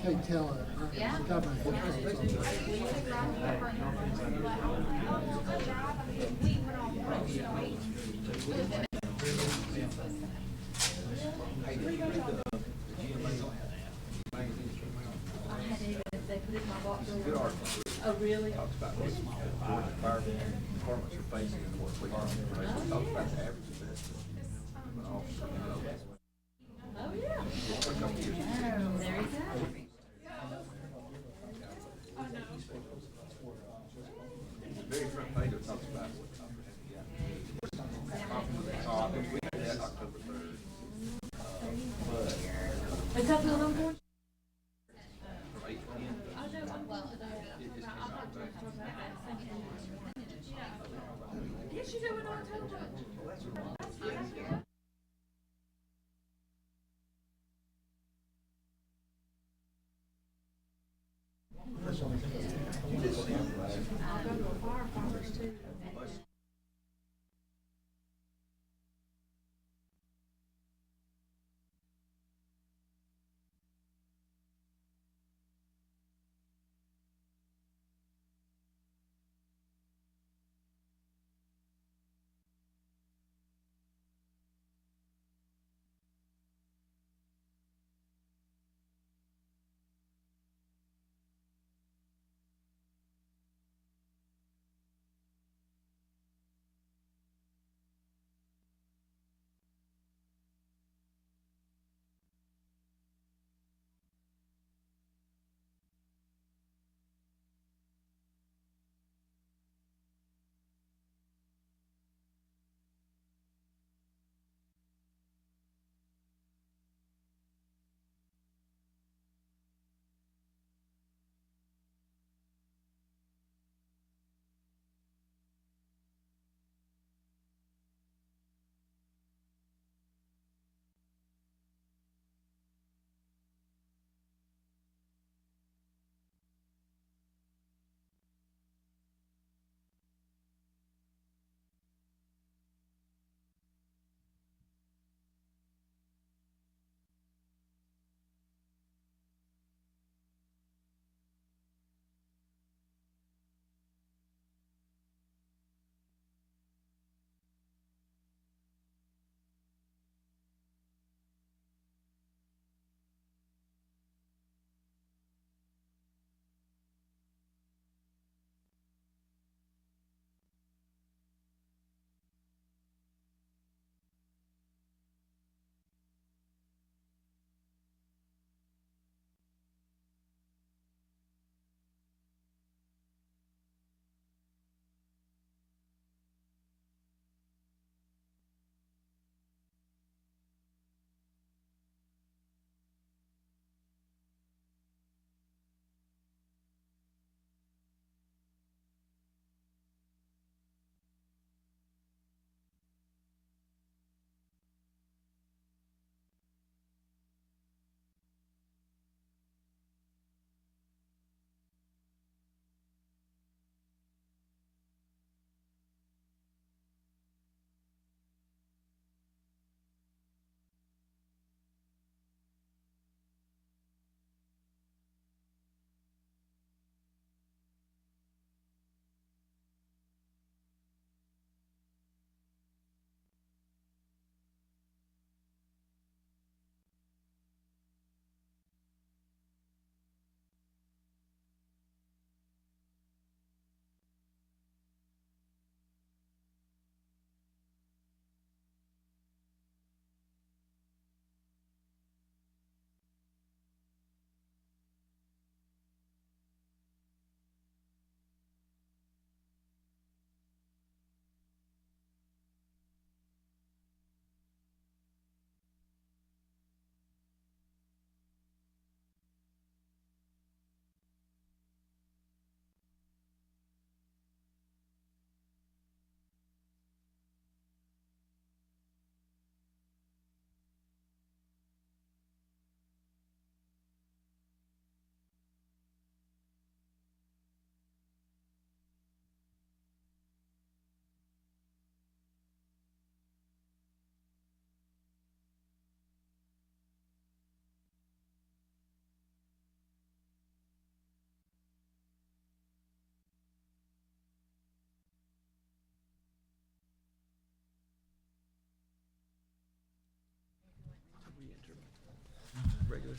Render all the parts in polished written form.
Can't tell it. They put it in my box. Oh, really? Talks about what the fire departments are facing and what we are. Talks about the average investment. Oh, yeah. There you go. The very front page it talks about what we had that October 3rd. Is that the one for? From 8 to 10. It just came out today. Yes, you do in October. I'll go to a firefighter's too.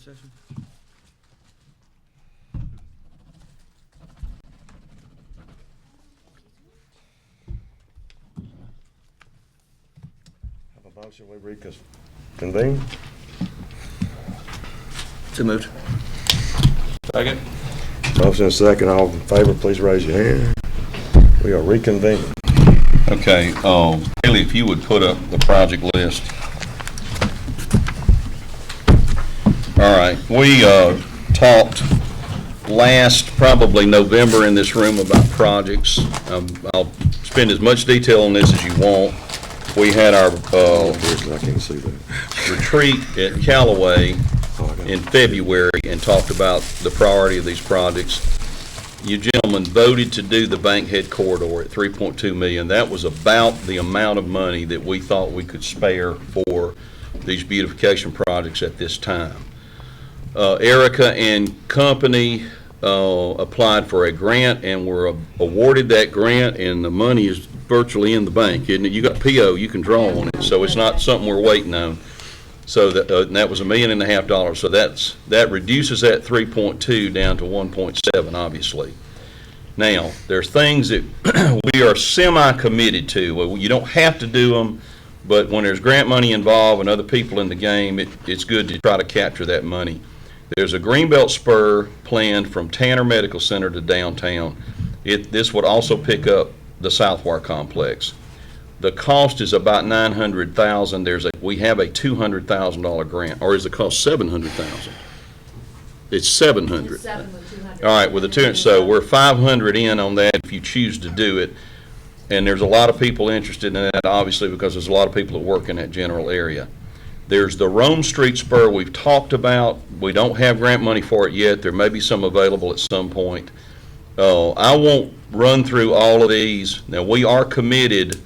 session? Have a motion, we reconvene. So moved. Second. Motion and second, all in favor, please raise your hand. We are reconvening. Okay, Haley, if you would put up the project list. All right, we talked last, probably November in this room about projects. I'll spend as much detail on this as you want. We had our I can't see that. retreat at Callaway in February and talked about the priority of these projects. You gentlemen voted to do the Bankhead corridor at $3.2 million. That was about the amount of money that we thought we could spare for these beautification projects at this time. Erica and company applied for a grant and were awarded that grant, and the money is virtually in the bank, isn't it? You got PO, you can draw on it, so it's not something we're waiting on. So that was $1.5 million. So that reduces that 3.2 down to 1.7, obviously. Now, there's things that we are semi-committed to. Well, you don't have to do them, but when there's grant money involved and other people in the game, it's good to try to capture that money. There's a Greenbelt spur planned from Tanner Medical Center to downtown. This would also pick up the Southwire complex. The cost is about $900,000. We have a $200,000 grant, or is the cost $700,000? It's $700,000. It's 7 with 200. All right, with the 200, so we're $500 in on that if you choose to do it. And there's a lot of people interested in that, obviously, because there's a lot of people that work in that general area. There's the Rome Street spur we've talked about. We don't have grant money for it yet. There may be some available at some point. I won't run through all of these. Now, we are committed.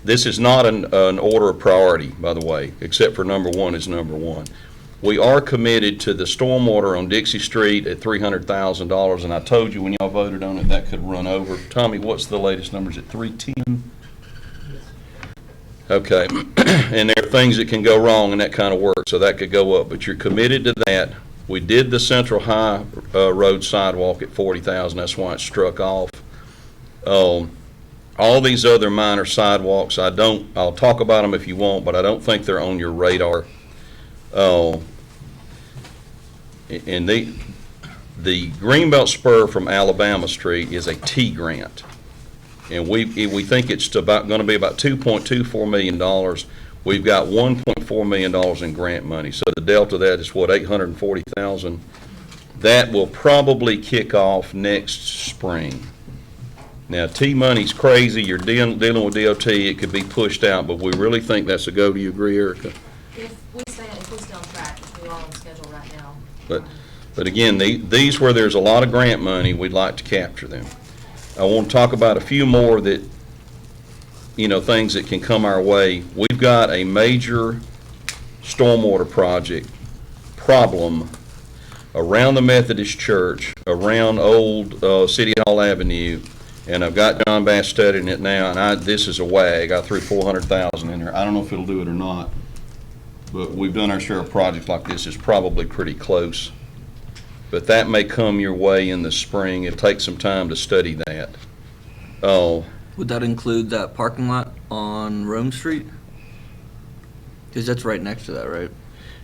This is not an order of priority, by the way, except for number one is number one. We are committed to the stormwater on Dixie Street at $300,000, and I told you when y'all voted on it, that could run over. Tommy, what's the latest numbers at 310? Okay, and there are things that can go wrong in that kind of work, so that could go up, but you're committed to that. We did the Central High Road sidewalk at $40,000, that's why it struck off. All these other minor sidewalks, I'll talk about them if you want, but I don't think they're on your radar. And the Greenbelt spur from Alabama Street is a T grant. And we think it's going to be about $2.24 million. We've got $1.4 million in grant money. So the delta of that is what, $840,000? That will probably kick off next spring. Now, T money's crazy. You're dealing with DOT. It could be pushed out, but we really think that's a go. Do you agree, Erica? If we stay on track, which we are on schedule right now. But again, these where there's a lot of grant money, we'd like to capture them. I want to talk about a few more that, things that can come our way. We've got a major stormwater project problem around the Methodist Church, around Old City Hall Avenue, and I've got John Bass studying it now, and this is a WAG. I threw $400,000 in there. I don't know if it'll do it or not, but we've done our share of projects like this. It's probably pretty close. But that may come your way in the spring. It'll take some time to study that. Would that include that parking lot on Rome Street? Because that's right next to that, right?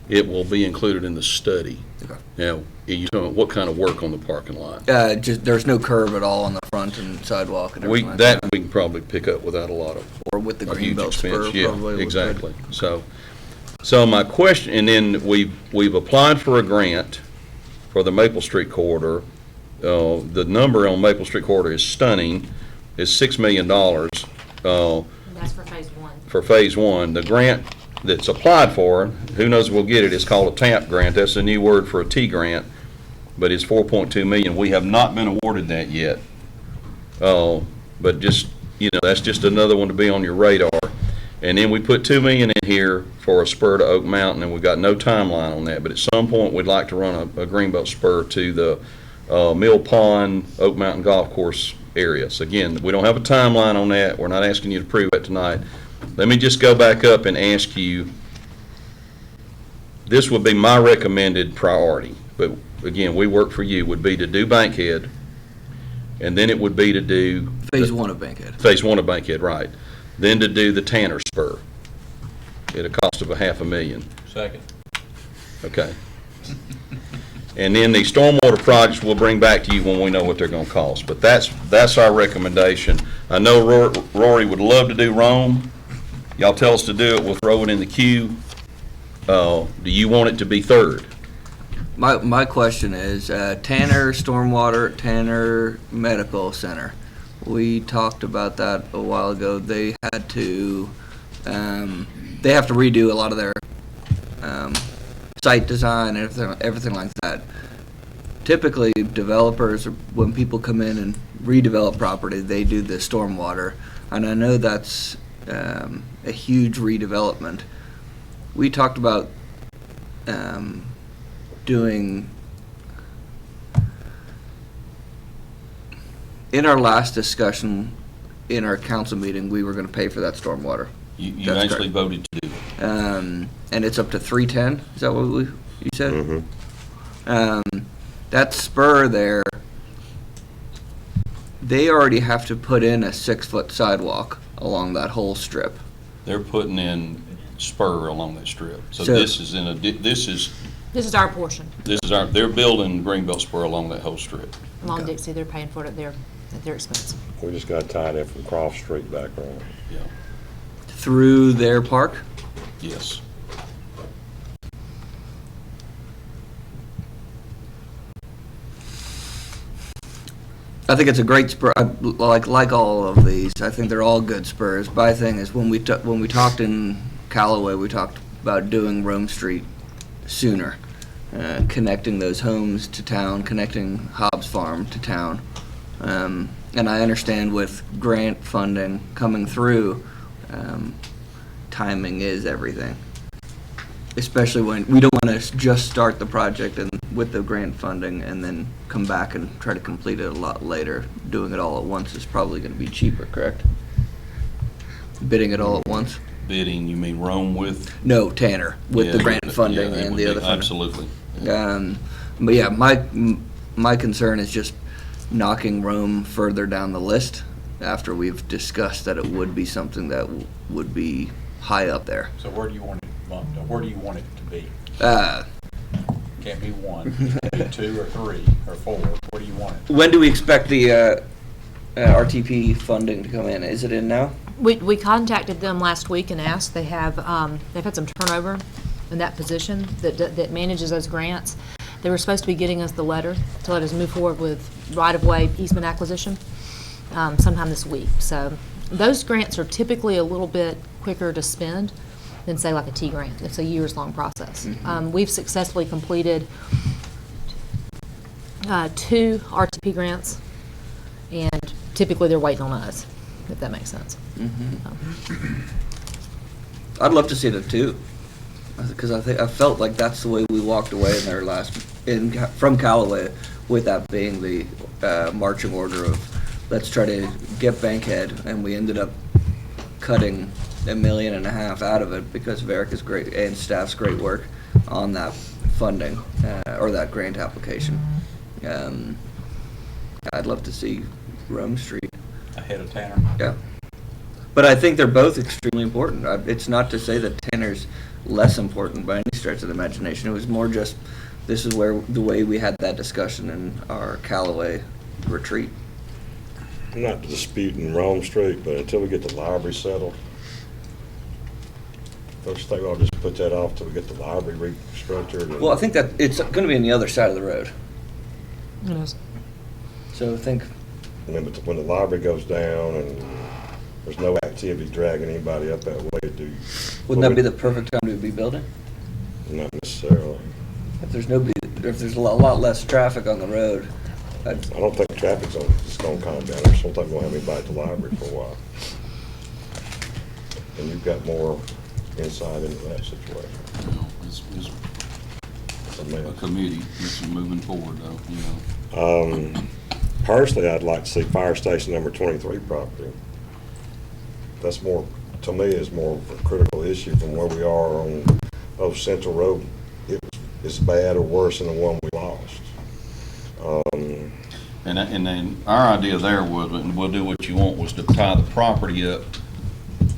It will be included in the study. Okay. Now, you know what kind of work on the parking lot? Just there's no curb at all on the front and sidewalk and everything like that. We can probably pick up without a lot of Or with the a huge Greenbelt spur, expense. Yeah, probably. would exactly. So my question, and then we've applied for a grant for the Maple Street corridor. The number on Maple Street corridor is stunning. It's $6 million. And that's for phase one. For phase one. The grant that's applied for, who knows if we'll get it, it's called a TAP grant. That's a new word for a T grant, but it's $4.2 million. We have not been awarded that yet. But just, that's just another one to be on your radar. And then we put $2 million in here for a spur to Oak Mountain, and we've got no timeline on that. But at some point, we'd like to run a Greenbelt spur to the Mill Pond, Oak Mountain Golf Course area. So again, we don't have a timeline on that. We're not asking you to prove it tonight. Let me just go back up and ask you, this would be my recommended priority, but again, we work for you, would be to do Bankhead, and then it would be to do. Phase 1 of Bankhead. Phase 1 of Bankhead, right. Then to do the Tanner Spur at a cost of $500,000. Second. Okay. And then the stormwater projects we'll bring back to you when we know what they're gonna cost. But that's our recommendation. I know Rory would love to do Rome. Y'all tell us to do it, we'll throw it in the queue. Do you want it to be third? My question is, Tanner Stormwater, Tanner Medical Center. We talked about that a while ago. They had to, they have to redo a lot of their site design and everything like that. Typically, developers, when people come in and redevelop property, they do the stormwater, and I know that's a huge redevelopment. We talked about doing, in our last discussion, in our council meeting, we were going to pay for that stormwater. You That's actually correct. voted to do it. And it's up to 310. Is that what you said? Mm-hmm. That spur there, they already have to put in a 6-foot sidewalk along that whole strip. They're putting in spur along that strip. So So- this is This is our portion. they're building Greenbelt Spur along that whole strip. Along Okay. Dixie, they're paying for it at their expense. We just got tied in from Cross Street back around. Yeah, Through their park? yes. I think it's a great spur. Like all of these, I think they're all good spurs. My thing is when we talked in Callaway, we talked about doing Rome Street sooner, connecting those homes to town, connecting Hobbs Farm to town. And I understand with grant funding coming through, timing is everything. Especially when we don't want to just start the project and with the grant funding and then come back and try to complete it a lot later. Doing it all at once is probably going to be cheaper, correct? Bidding it all at once? Bidding, you mean Rome with? No, Tanner, with Yeah, the grant funding yeah, it and would the be- other funding. Absolutely. But yeah, my concern is just knocking Rome further down the list after we've discussed that it would be something that would be high up there. So where do you want it bumped? Where do you want it to be? Can't be 1, it can be 2 or 3 or 4. Where do you want it? When do we expect the RTP funding to come in? Is it in now? We contacted them last week and asked. They've had some turnover in that position that manages those grants. They were supposed to be getting us the letter to let us move forward with right-of-way easement acquisition sometime this week. So those grants are typically a little bit quicker to spend than, say, like a T grant. It's a years-long process. We've successfully completed 2 RTP grants, and typically they're waiting on us, if that makes sense. I'd love to see it too, because I felt like that's the way we walked away in their from Callaway, with that being the marching order of let's try to get Bankhead, and we ended up cutting $1.5 million out of it because of Erica's great and staff's great work on that funding or that grant application. I'd love to see Rome Street. Ahead of Tanner? Yeah. But I think they're both extremely important. It's not to say that Tanner's less important by any stretch of the imagination. It was more just, this is the way we had that discussion in our Callaway retreat. I'm not disputing Rome Street, but until we get the library settled, folks think I'll just put that off till we get the library restructured. Well, I think that it's going to be on the other side of the road. It is. So I think, And then when the library goes down and there's no activity dragging anybody up that way, wouldn't that be the perfect time to be building? Not necessarily. If there's a lot less traffic on the road. I don't think traffic's just gonna calm down. I just don't think we'll have anybody at the library for a while. And you've got more insight into that situation. Well, it's It's a a mess. committee, it's moving forward though, you know. Personally, I'd like to see fire station number 23 property. That's more, to me, is more of a critical issue from where we are on Central Road. as bad or worse than the one we lost. And then our idea there was, and we'll do what you want, was to tie the property up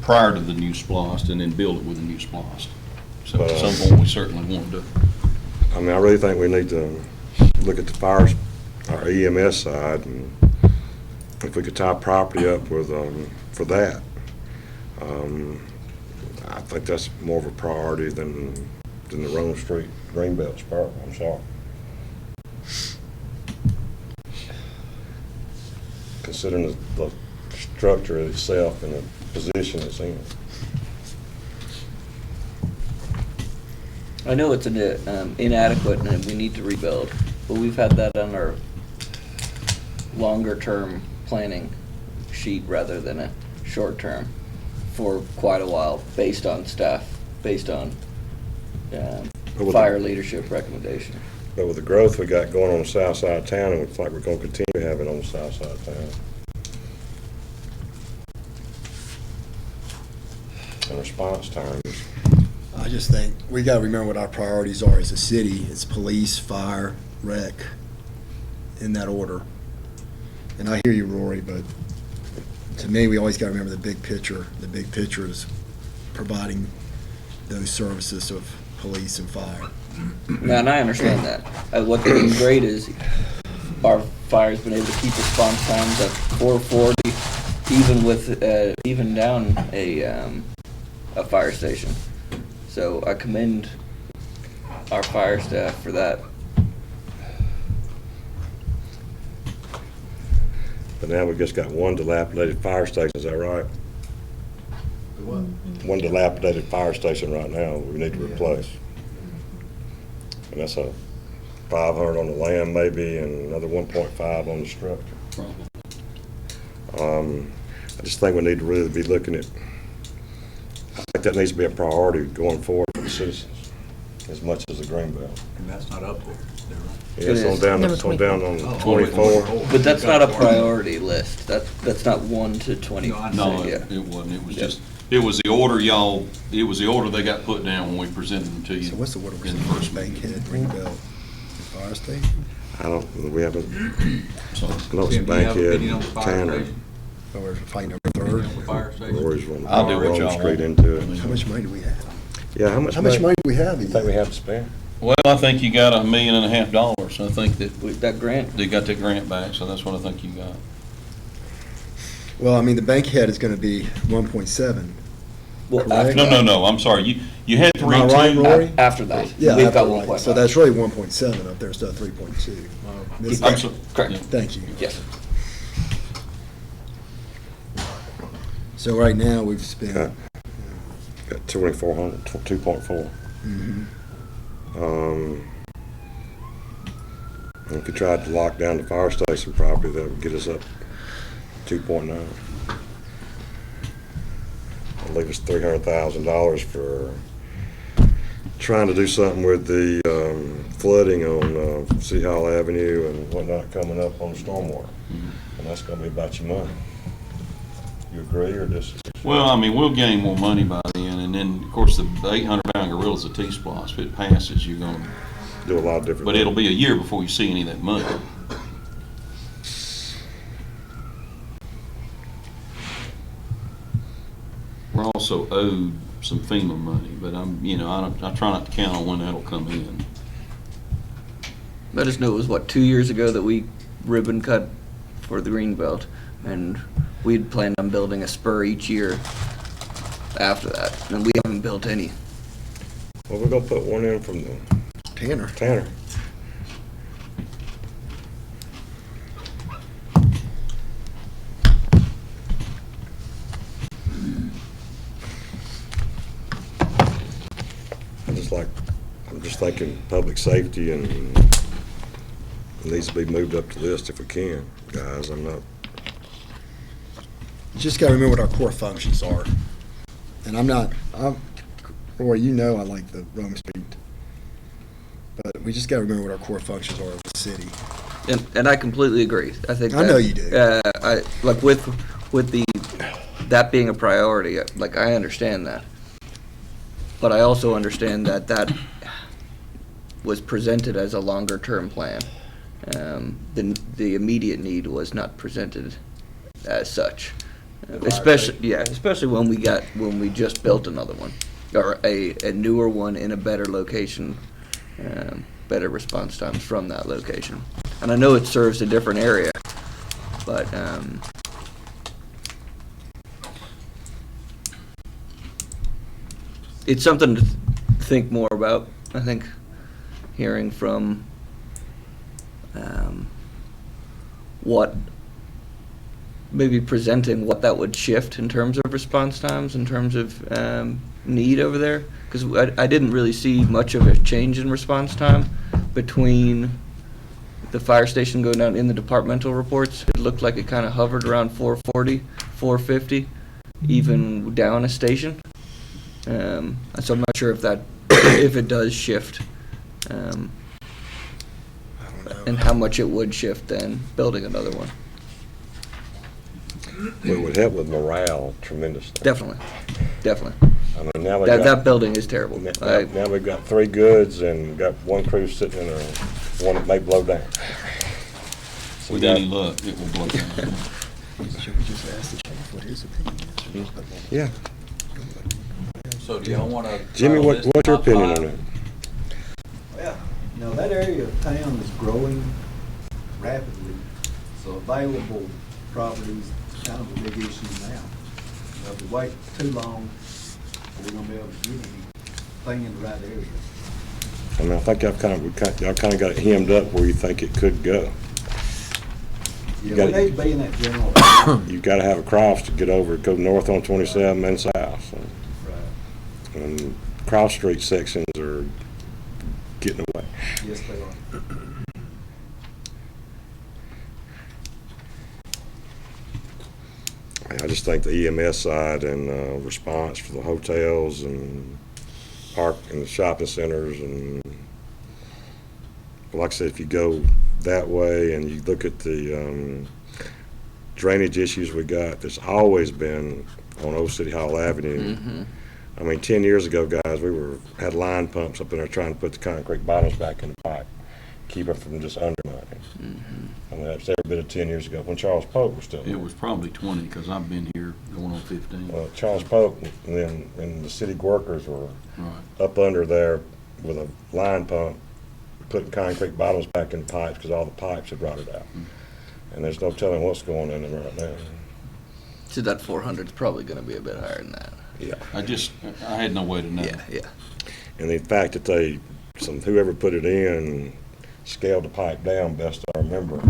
prior to the new splost and then build it with a new splost. So at some point, we certainly wanted to. I mean, I really think we need to look at the fire, our EMS side, and if we could tie property up with, for that. I think that's more of a priority than the Rome Street Greenbelt Spur. I'm sorry. Considering the structure itself and the position it's in. I know it's inadequate and we need to rebuild, but we've had that on our longer-term planning sheet rather than a short-term for quite a while, based on staff, based on fire leadership recommendation. But with the growth we got going on the south side of town, it looks like we're going to continue having on the south side of town. And response times. I just think we got to remember what our priorities are as a city. It's police, fire, rec, in that order. And I hear you, Rory, but to me, we always got to remember the big picture. The big picture is providing those services of police and fire. Yeah, and I understand that. What's been great is our fire's been able to keep response times at 440, even with even down a fire station. So I commend our fire staff for that. But now we've just got one dilapidated fire station, is that right? What? One dilapidated fire station right now we need to replace. And that's a 500 on the land maybe, and another 1.5 on the structure. I just think we need to really be looking at, I think that needs to be a priority going forward for the citizens, as much as the Greenbelt. And that's not up there, is that right? Yeah, it's on down on 24. But that's not a priority list. That's not 1 to 20. No, I No, Yeah. it wasn't. It was just, it was the order it was the order they got put down when we presented them to you. So what's the order? in the first Bankhead, Greenbelt, and fire station? I don't, we haven't, So, no, it's Tim, do you have an Bankhead, opinion on the fire Tanner, station? Or we're fighting over Opinion third? on the fire station? Rory's running I'll do what Rome y'all Street want. into it. How much money do we have? Yeah, how much How much money do we have? you think we have to spend? well, I think you got $1.5 million. I think that With that grant, they got that grant back, so that's what I think you got. Well, I mean, the Bankhead is going to be 1.7. well, Correct. after, No, no. I'm sorry. You had Am I right, 3.2. Rory? after that, Yeah, we've after, got right. 1.5. So that's really 1.7 up there instead of 3.2. This- I'm so- Correct. yeah. Thank you. Yes. So right now, we've spent, Got 2,400, 2.4. mhm. If we tried to lock down the fire station property, that would get us up 2.9. That'd leave us $300,000 for trying to do something with the flooding on City Hall Avenue and whatnot coming up on stormwater. And that's gonna be about your money. You agree or disagree? Well, I mean, we'll gain more money by then, and then, of course, the 800-pound gorilla's a T-splosh. If it passes, you're going to, Do a lot of different. but it'll be a year before you see any of that money. We're also owed some FEMA money, but I try not to count on when that'll come in. Let us know, it was what, 2 years ago that we ribbon cut for the Greenbelt, and we'd planned on building a spur each year after that, and we haven't built any. Well, we're gonna put one in from the Tanner. Tanner. I'm just thinking public safety and it needs to be moved up the list if we can, guys. I'm not, You just got to remember what our core functions are. And Roy, you know I like the Rome Street. But we just got to remember what our core functions are as a city. And I completely agree. I think I know you do. Like with that being a priority, like I understand that. But I also understand that was presented as a longer-term plan. The immediate need was not presented as such. Especially when we just built another one, or a newer one in a better location, better response times from that location. And I know it serves a different area, but it's something to think more about. I think hearing from what maybe presenting what that would shift in terms of response times, in terms of need over there, because I didn't really see much of a change in response time between the fire station going down in the departmental reports. It looked like it kind of hovered around 440, 450, even down a station. So I'm not sure if it does shift, and how much it would shift then building another one. It would help with morale tremendously. Definitely. I mean, now That building is terrible. Now we've got 3 goods and got 1 crew sitting in there, one that may blow down. So With any luck, it will blow down. Should we just ask the chief what his opinion is? Yeah. So do y'all want to? Jimmy, what's your opinion on that? Well, you know, that area of town is growing rapidly, so available properties is kind of a big issue now. If we wait too long, we're gonna be able to get anything in the right area. I mean, I think y'all kind of got it hemmed up where you think it could go. Yeah, we need to be in that general area. You've got to have a cross to get over, go north on 27 and south. So. Right. And cross street sections are getting away. Yes, they are. I just think the EMS side and response for the hotels and park and the shopping centers and, like I said, if you go that way and you look at the drainage issues we got, there's always been on Old City Hall Avenue. Mm-hmm. I mean, 10 years ago, guys, we had line pumps up in there trying to put the concrete bottoms back in the pipe, keep it from just undermining. Mm-hmm. I mean, that's every bit of 10 years ago when Charles Polk was still there. It was probably 20, because I've been here going on 15. Well, Charles Polk and the city workers were Right. up under there with a line pump, putting concrete bottoms back in pipes because all the pipes had rotted out. And there's no telling what's going on in them right now. So that 400 is probably going to be a bit higher than that. Yeah. I had no way to know. Yeah. And the fact that whoever put it in scaled the pipe down, best I remember,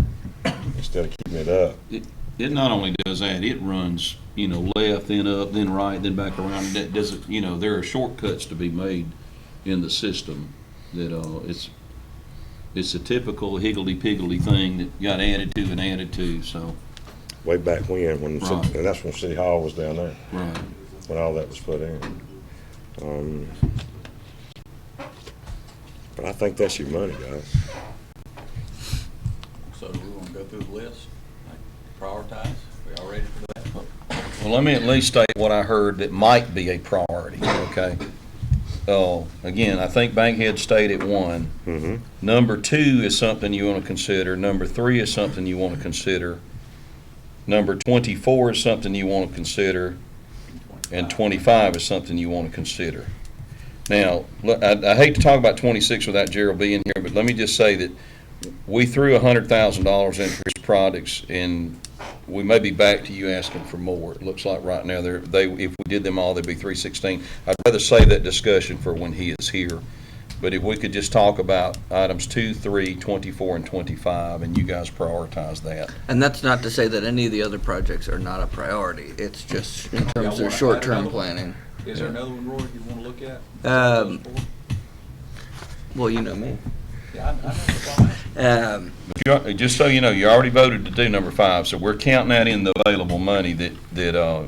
instead of keeping it up. It not only does that, it runs, left, then up, then right, then back around. That doesn't, there are shortcuts to be made in the system that it's a typical higgledy-piggledy thing that got added to, so. Way back when Right. and that's when City Hall was down there, Right. when all that was put in. But I think that's your money, guys. So do we want to go through the list, prioritize? We all ready for that? Well, let me at least state what I heard that might be a priority, okay? Again, I think Bankhead stayed at 1. Mm-hmm. Number 2 is something you want to consider. Number 3 is something you want to consider. Number 24 is something you want to consider. And 25 is something you want to consider. Now, look, I hate to talk about 26 without Gerald being here, but let me just say that we threw $100,000 in for his products, and we may be back to you asking for more. It looks like right now, if we did them all, they'd be $316. I'd rather save that discussion for when he is here. But if we could just talk about items 2, 3, 24, and 25, and you guys prioritize that. And that's not to say that any of the other projects are not a priority. It's just in terms of short-term planning. Is there another one, Roy, you want to look at? Well, you know me. Yeah, I know. Just so you know, you already voted to do number 5, so we're counting that in the available money that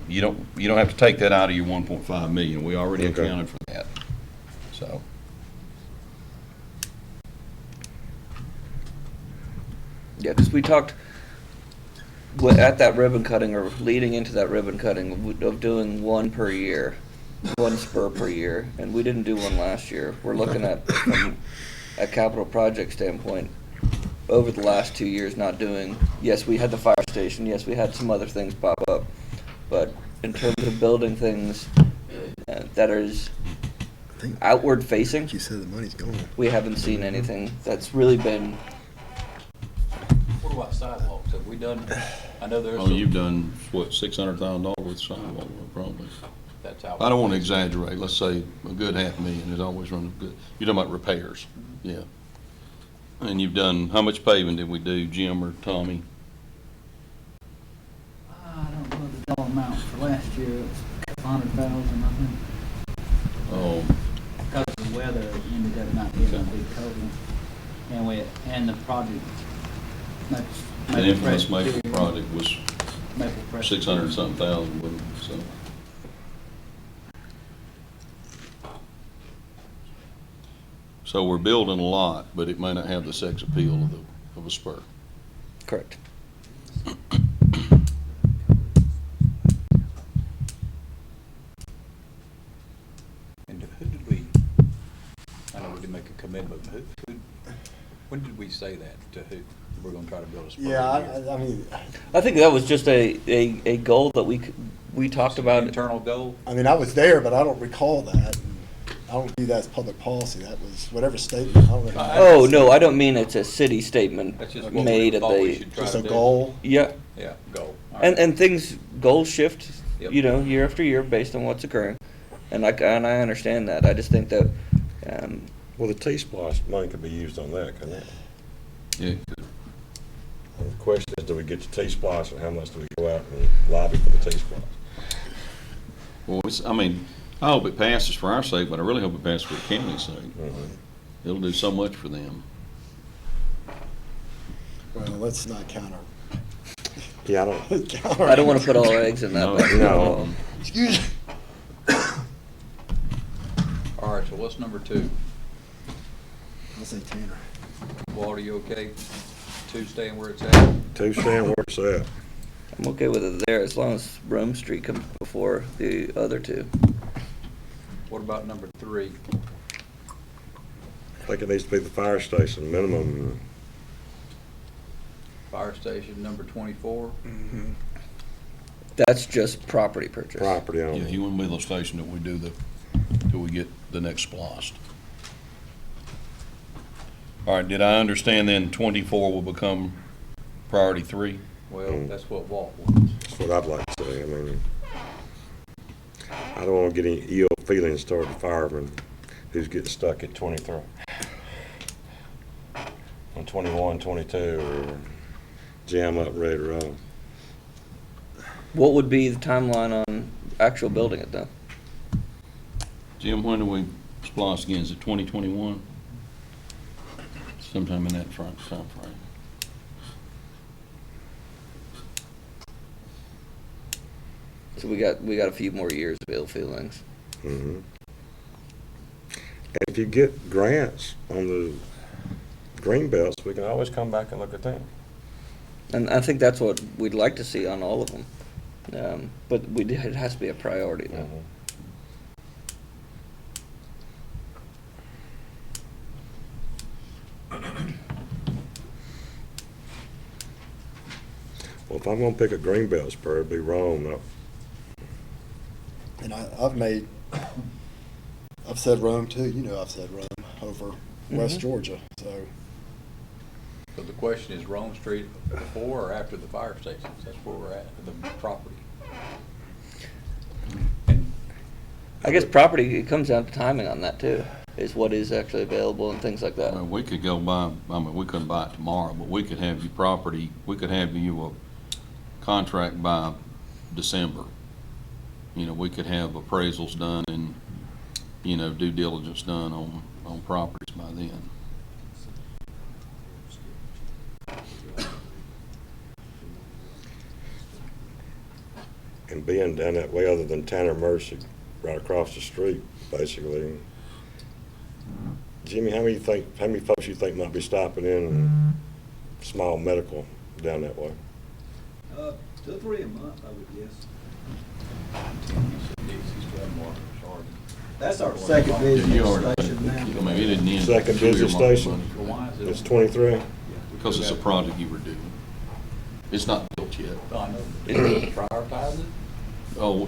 you don't have to take that out of your 1.5 million. We already Okay. accounted for that. So. Yeah, because we talked at that ribbon cutting, or leading into that ribbon cutting, of doing one per year, one spur per year, and we didn't do one last year. We're looking at a capital project standpoint, over the last 2 years not doing, yes, we had the fire station, yes, we had some other things pop up, but in terms of building things that is I think outward facing, you said the money's gone. we haven't seen anything that's really been, What about sidewalks? Have we done, I know there's. Oh, you've done, what, $600,000 with sidewalk, probably. That's out. I don't want to exaggerate, let's say a good $500,000 is always running good. You're talking about repairs, yeah. And you've done, how much paving did we do, Jim or Tommy? I don't know the dollar amount for last year, it was a couple 100,000, I think. Oh, Because of the weather, it ended up not being a big total. And the project, the infamous Maple project was Maple Press. 600-something thousand, wasn't it, so. So we're building a lot, but it may not have the sex appeal of a spur. correct. And who did we, I know we did make a commitment, but when did we say that to who? We're gonna try to build a spur. Yeah, I mean, I think that was just a goal that we talked about. Internal goal? I was there, but I don't recall that. I don't view that as public policy. That was whatever statement. I don't know. Oh, no, I don't mean it's a city statement That's just what made we at thought we the, should try Just to a do. goal. yeah. Yeah, goal. All And right. and things, goals shift, Yep. year after year based on what's occurring. And I understand that. I just think that, Well, the T-Splosh money could be used on that, couldn't it? Yeah, And the question is, do we get the T-Splosh, and how much do we go out and lobby for the T-Splosh? well, I hope it passes for our sake, but I really hope it passes for the county's sake. It'll do so much for them. Well, let's not counter. Yeah, I don't, counter. I don't want to put all our eggs in that No. basket. No. Excuse me. All right, so what's number 2? I'll say Tanner. Walt, are you okay? 2 staying where it's at? two stand where it's at. I'm okay with it there as long as Rome Street comes before the other two. What about number 3? I think it needs to be the fire station minimum. Fire station, number 24? That's just property purchase. Property Yeah, on. he wouldn't be the station that we do till we get the next splost. All right, did I understand then 24 will become priority 3? Well, that's what Walt wants. That's what I'd like to say. I mean, I don't want to get any ill feelings toward the fireman who's getting stuck at 23. On 21, 22, or jam up, ready to roll. What would be the timeline on actual building it though? Jim, when do we splost again? Is it 2021? Sometime in that time frame. So we got a few more years of ill feelings. Mm-hmm. And if you get grants on the green belts, we can always come back and look at them. And I think that's what we'd like to see on all of them. But it has to be a priority though. Mm-hmm. Well, if I'm gonna pick a green belt spur, it'd be Rome. And I've said Rome too. You know, I've said Rome over West Georgia. So So the question is Rome Street before or after the fire stations? That's where we're at, the property. And I guess property, it comes down to timing on that too, is what is actually available and things like that. Well, we could go buy, we couldn't buy it tomorrow, but we could have you property, we could have you a contract by December. You know, we could have appraisals done and, you know, due diligence done on properties by then. And being down that way other than Tanner Mercy, right across the street, basically. Jimmy, how many folks you think might be stopping in small medical down that way? 2 or 3 a month, I would guess. Tim, you said Dixie's got more, sorry. That's our second busiest You already, station I now. mean, it didn't end. Second busiest station? Well, why is it? It's 23? Because it's a project you were doing. It's not built yet. Oh, I know. Did we prioritize it? Oh,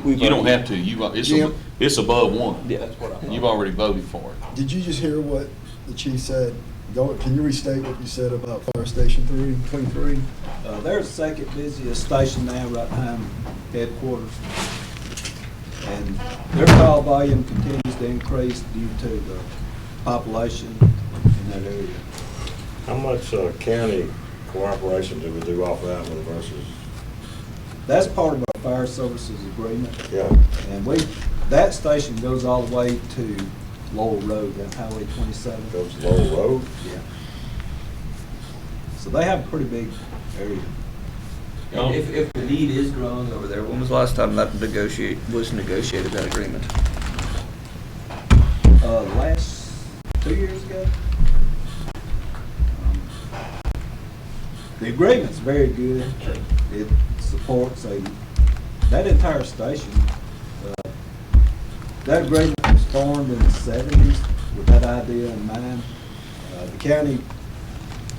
you don't have to. Jim? It's above one. Yeah. That's what I thought. You've already voted for it. Did you just hear what the chief said? Can you restate what you said about Fire Station 23? They're the second busiest station now, right behind headquarters. And their call volume continues to increase due to the population in that area. How much county cooperation do we do off that one versus? That's part of our fire services agreement. Yeah. And that station goes all the way to Lowell Road, that Highway 27. Goes to Lowell Road? Yeah. So they have a pretty big area. And if the need is growing over there, when was the last time that was negotiated, that agreement? Last 2 years ago. The agreement's very good. It supports that entire station. That agreement was formed in the 70s with that idea in mind. The county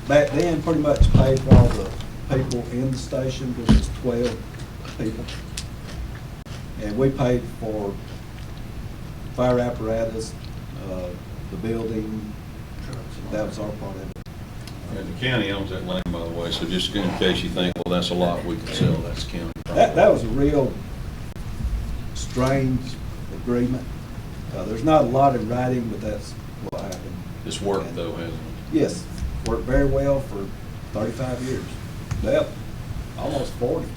back then pretty much paid for all the people in the station, which was 12 people. And we paid for fire apparatus, the building. That was our part of it. And the county owns that land, by the way, so just in case you think, well, that's a lot we could sell, that's county. That was a real strange agreement. There's not a lot in writing, but that's what happened. It's worked though, hasn't it? Yes, worked very well for 35 years. Well, almost 40.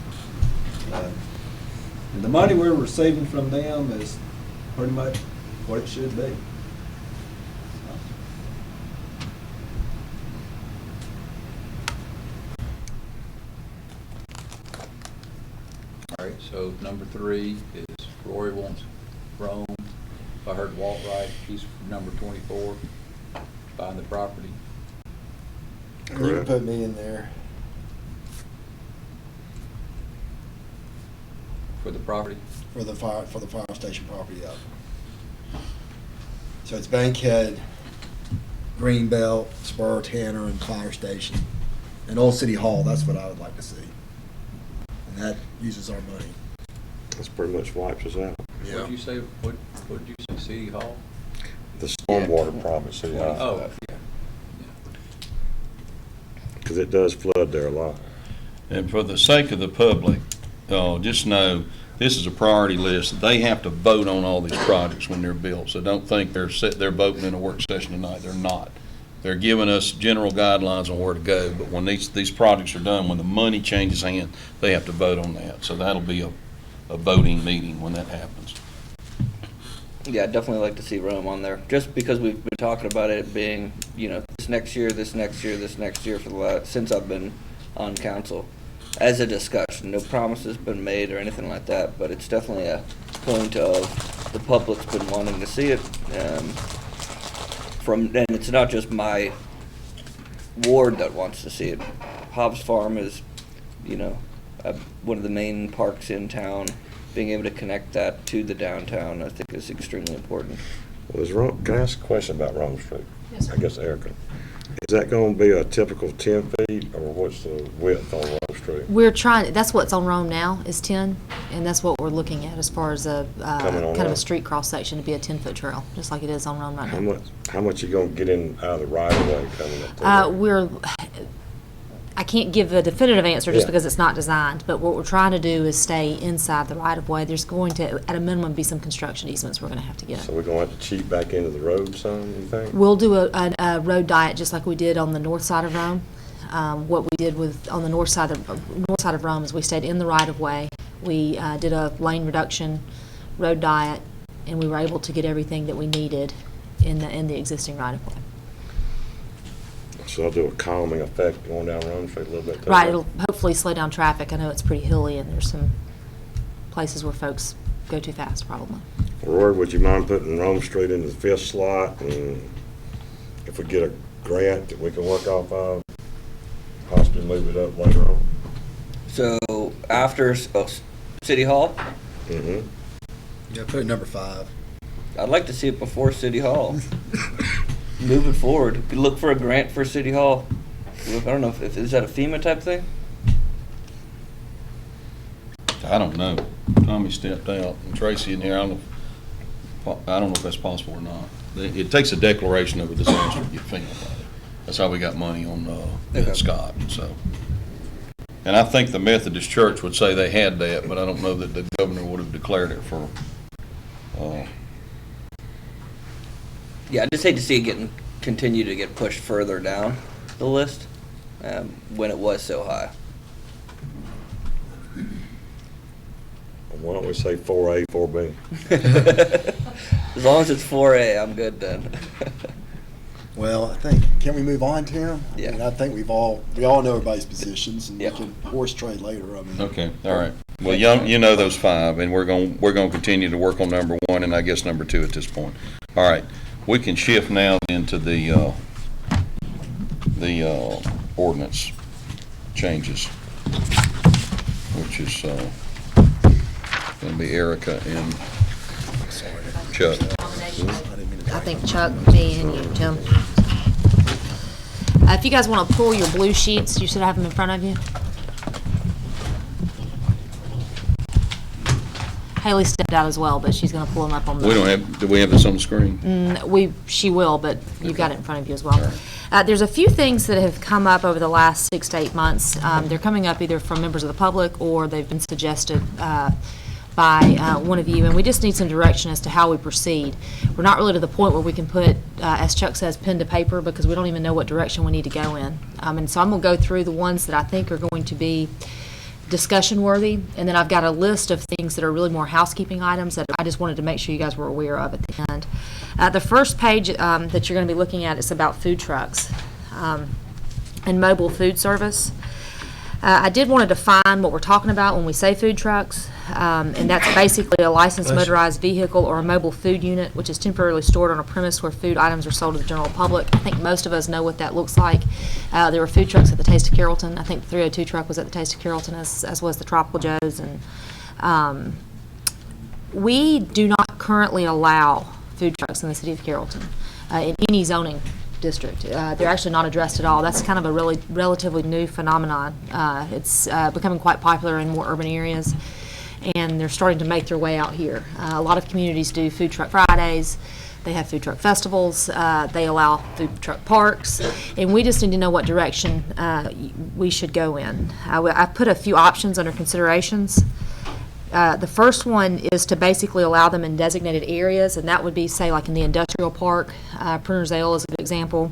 And the money we're receiving from them is pretty much what it should be. All right, so number 3 is Rory wants Rome. If I heard Walt right, he's number 24, buying the property. You can put me in there. For the property? For the fire station property, yeah. So it's Bankhead, Greenbelt, Spur, Tanner, and Fire Station. And Old City Hall, that's what I would like to see. And that uses our money. That's pretty much wipes us out. Yeah. What'd you say, what did you say, City Hall? The stormwater problem at City Hall. Oh, yeah. Because it does flood there a lot. And for the sake of the public, just know, this is a priority list. They have to vote on all these projects when they're built. So don't think they're voting in a work session tonight. They're not. They're giving us general guidelines on where to go. But when these projects are done, when the money changes hands, they have to vote on that. So that'll be a voting meeting when that happens. Yeah, I'd definitely like to see Rome on there, just because we've been talking about it being, this next year since I've been on council, as a discussion. No promises been made or anything like that, but it's definitely a point of the public's been wanting to see it. And it's not just my ward that wants to see it. Hobbs Farm is, one of the main parks in town. Being able to connect that to the downtown, I think, is extremely important. Well, can I ask a question about Rome Street? Yes, sir. I guess Erica. Is that going to be a typical 10 feet, or what's the width on Rome Street? We're trying, that's what's on Rome now, is 10, and that's what we're looking at as far as a, Coming on kind of a up. street cross-section to be a 10-foot trail, just like it is on Rome right now. How much you going to get in out of the right of way coming up there? I can't give a definitive answer just Yeah. because it's not designed, but what we're trying to do is stay inside the right-of-way. There's going to, at a minimum, be some construction easements we're going to have to get. So we're going to have to cheat back into the road some, you think? We'll do a road diet just like we did on the north side of Rome. What we did on the north side of Rome is we stayed in the right-of-way. We did a lane reduction, road diet, and we were able to get everything that we needed in the existing right-of-way. So I'll do a calming effect going down Rome Street a little bit. Right, it'll hopefully slow down traffic. I know it's pretty hilly, and there's some places where folks go too fast, probably. Roy, would you mind putting Rome Street in the 5th slot, and if we get a grant that we can work off of, possibly move it up later on? So after City Hall, Mm-hmm. Yeah, put it number 5. I'd like to see it before City Hall. Moving forward, if you look for a grant for City Hall, I don't know if is that a FEMA type thing? I don't know. Tommy stepped out, and Tracy in here, I don't know if that's possible or not. It takes a declaration of a disaster to get FEMA money. That's how we got money on, Okay. Scott, so. And I think the Methodist Church would say they had that, but I don't know that the governor would have declared it for, Yeah, I just hate to see it continue to get pushed further down the list when it was so high. Why don't we say 4A, 4B? As long as it's 4A, I'm good then. Well, I think, can we move on, Tim? Yeah. I mean, I think we all know everybody's positions, and we Yeah. can horse trade later. I mean. okay, all right. Well, you know those five, and we're gonna continue to work on number one, and I guess number two at this point. All right, we can shift now into the ordinance changes, which is, gonna be Erica and Chuck. I think Chuck, me, and you, Tim. If you guys want to pull your blue sheets, you should have them in front of you. Haley stepped out as well, but she's going to pull them up on the. Do we have this on the screen? She will, but you've got it in front of you as well. There's a few things that have come up over the last 6 to 8 months. They're coming up either from members of the public or they've been suggested by one of you, and we just need some direction as to how we proceed. We're not really to the point where we can put, as Chuck says, pen to paper, because we don't even know what direction we need to go in. And so I'm going to go through the ones that I think are going to be discussion worthy, and then I've got a list of things that are really more housekeeping items that I just wanted to make sure you guys were aware of at the end. The first page that you're going to be looking at is about food trucks and mobile food service. I did want to define what we're talking about when we say food trucks, and that's basically a licensed motorized vehicle or a mobile food unit which is temporarily stored on a premise where food items are sold to the general public. I think most of us know what that looks like. There were food trucks at the Taste of Carrollton. I think the 302 truck was at the Taste of Carrollton, as was the Tropical Joe's. And we do not currently allow food trucks in the city of Carrollton in any zoning district. They're actually not addressed at all. That's kind of a really relatively new phenomenon. It's becoming quite popular in more urban areas, and they're starting to make their way out here. A lot of communities do food truck Fridays. They have food truck festivals. They allow food truck parks, and we just need to know what direction we should go in. I put a few options under considerations. The first one is to basically allow them in designated areas, and that would be, say, like in the industrial park. Printer's Ale is a good example,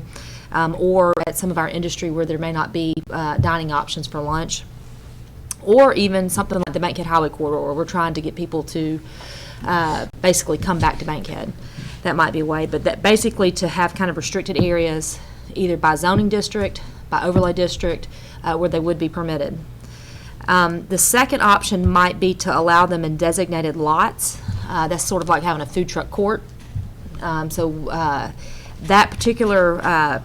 or at some of our industry where there may not be dining options for lunch, or even something like the Bankhead Highway Corridor, where we're trying to get people to basically come back to Bankhead. That might be a way, but that basically to have kind of restricted areas, either by zoning district, by overlay district, where they would be permitted. The second option might be to allow them in designated lots. That's sort of like having a food truck court. That particular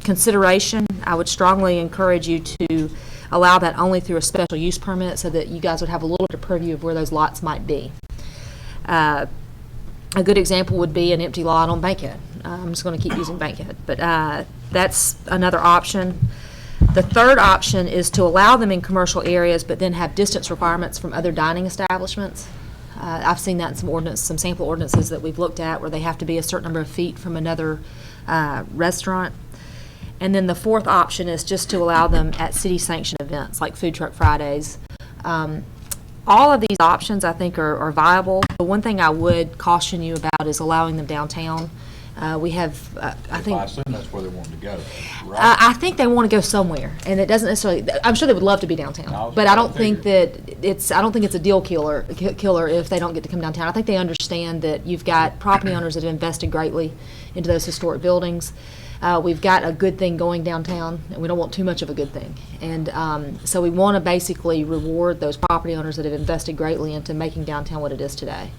consideration, I would strongly encourage you to allow that only through a special use permit so that you guys would have a little bit of purview of where those lots might be. A good example would be an empty lot on Bankhead. I'm just going to keep using Bankhead, but that's another option. The third option is to allow them in commercial areas, but then have distance requirements from other dining establishments. I've seen that in some sample ordinances that we've looked at, where they have to be a certain number of feet from another restaurant. And then the fourth option is just to allow them at city-sanctioned events, like Food Truck Fridays. All of these options, I think, are viable. The one thing I would caution you about is allowing them downtown. We have, I think. I assume that's where they want to go, right? I think they want to go somewhere, and it doesn't necessarily. I'm sure they would love to be downtown, but I don't think that it's. I don't think it's a deal killer if they don't get to come downtown. I think they understand that you've got property owners that have invested greatly into those historic buildings. We've got a good thing going downtown, and we don't want too much of a good thing. And so we want to basically reward those property owners that have invested greatly into making downtown what it is today.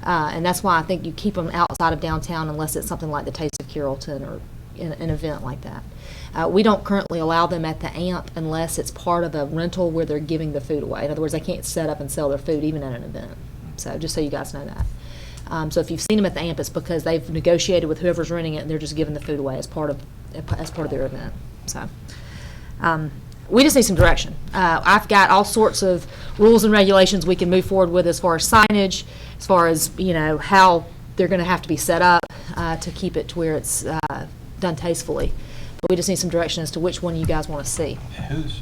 And that's why I think you keep them outside of downtown unless it's something like the Taste of Carrollton or an event like that. We don't currently allow them at the AMP unless it's part of a rental where they're giving the food away. In other words, they can't set up and sell their food even at an event. So just so you guys know that. So if you've seen them at the AMP, it's because they've negotiated with whoever's renting it, and they're just giving the food away as part of their event. So we just need some direction. I've got all sorts of rules and regulations we can move forward with as far as signage, as far as how they're going to have to be set up to keep it to where it's done tastefully. But we just need some direction as to which one you guys want to see. You may have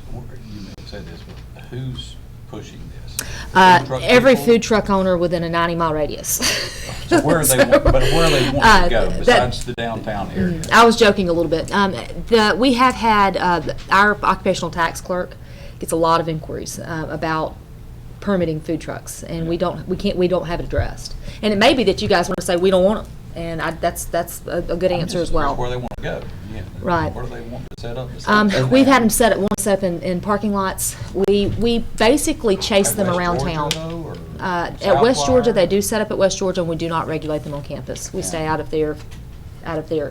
said this, but who's pushing this? Every people? food truck owner within a 90-mile radius. So where are they, where are they wanting to go besides the downtown area? I was joking a little bit. We have had, our occupational tax clerk gets a lot of inquiries about permitting food trucks, and we don't have it addressed. And it may be that you guys want to say we don't want them, and that's a good answer as well. Where they want to go. Yeah. Right. Where do they want to set up? We've had them set up in parking lots. We basically chase them West around Georgia, town. though, or At West South Georgia, Florida? they do set up at West Georgia, and we do not regulate them on campus. We Yeah. stay out of their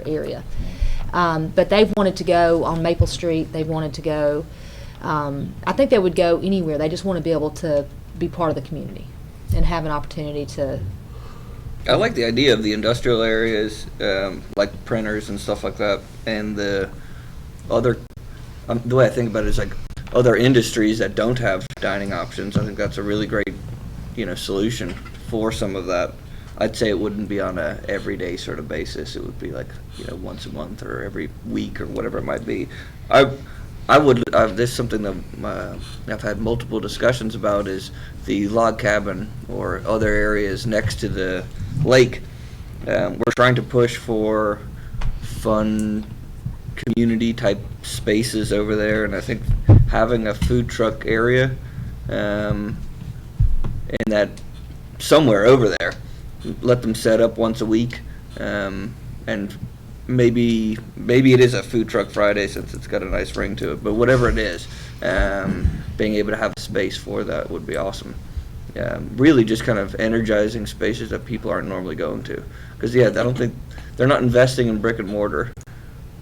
area. But they've wanted to go on Maple Street. They've wanted to go, I think they would go anywhere. They just want to be able to be part of the community and have an opportunity to. I like the idea of the industrial areas, like printers and stuff like that, and the other. The way I think about it is like other industries that don't have dining options. I think that's a really great, solution for some of that. I'd say it wouldn't be on a everyday sort of basis. It would be like once a month or every week or whatever it might be. This is something that I've had multiple discussions about is the log cabin or other areas next to the lake. We're trying to push for fun community type spaces over there, and I think having a food truck area in that somewhere over there, let them set up once a week, and maybe it is a food truck Friday since it's got a nice ring to it, but whatever it is, being able to have a space for that would be awesome. Really just kind of energizing spaces that people aren't normally going to. Because, I don't think, they're not investing in brick and mortar,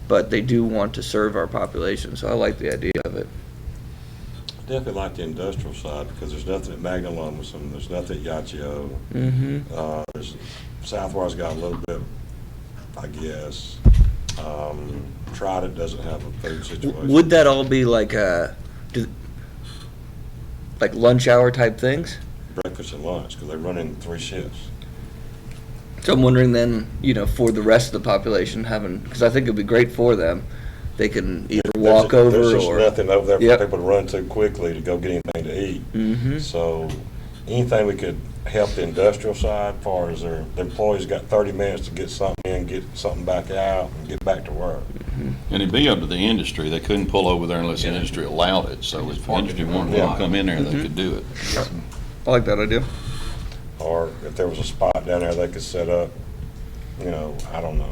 but they do want to serve our population, so I like the idea of it. Definitely like the industrial side, because there's nothing at Magna-Lumberson, there's nothing at Yachio. Mm-hmm. There's Southwire's got a little bit, I guess. Trident doesn't have a food situation. Would that all be like like lunch hour type things? Breakfast and lunch, because they run in 3 shifts. So I'm wondering then, for the rest of the population because I think it'd be great for them. They can either walk over There's just or. nothing over there for Yep. people to run to quickly to go get anything to eat. Mm-hmm. So anything we could help the industrial side, as far as the employees got 30 minutes to get something in, get something back out, and get back to work. And it'd be up to the industry. They couldn't pull over there unless the industry allowed it. So if the industry wanted to come in there, they could do it. I like that idea. Or if there was a spot down there they could set up, I don't know.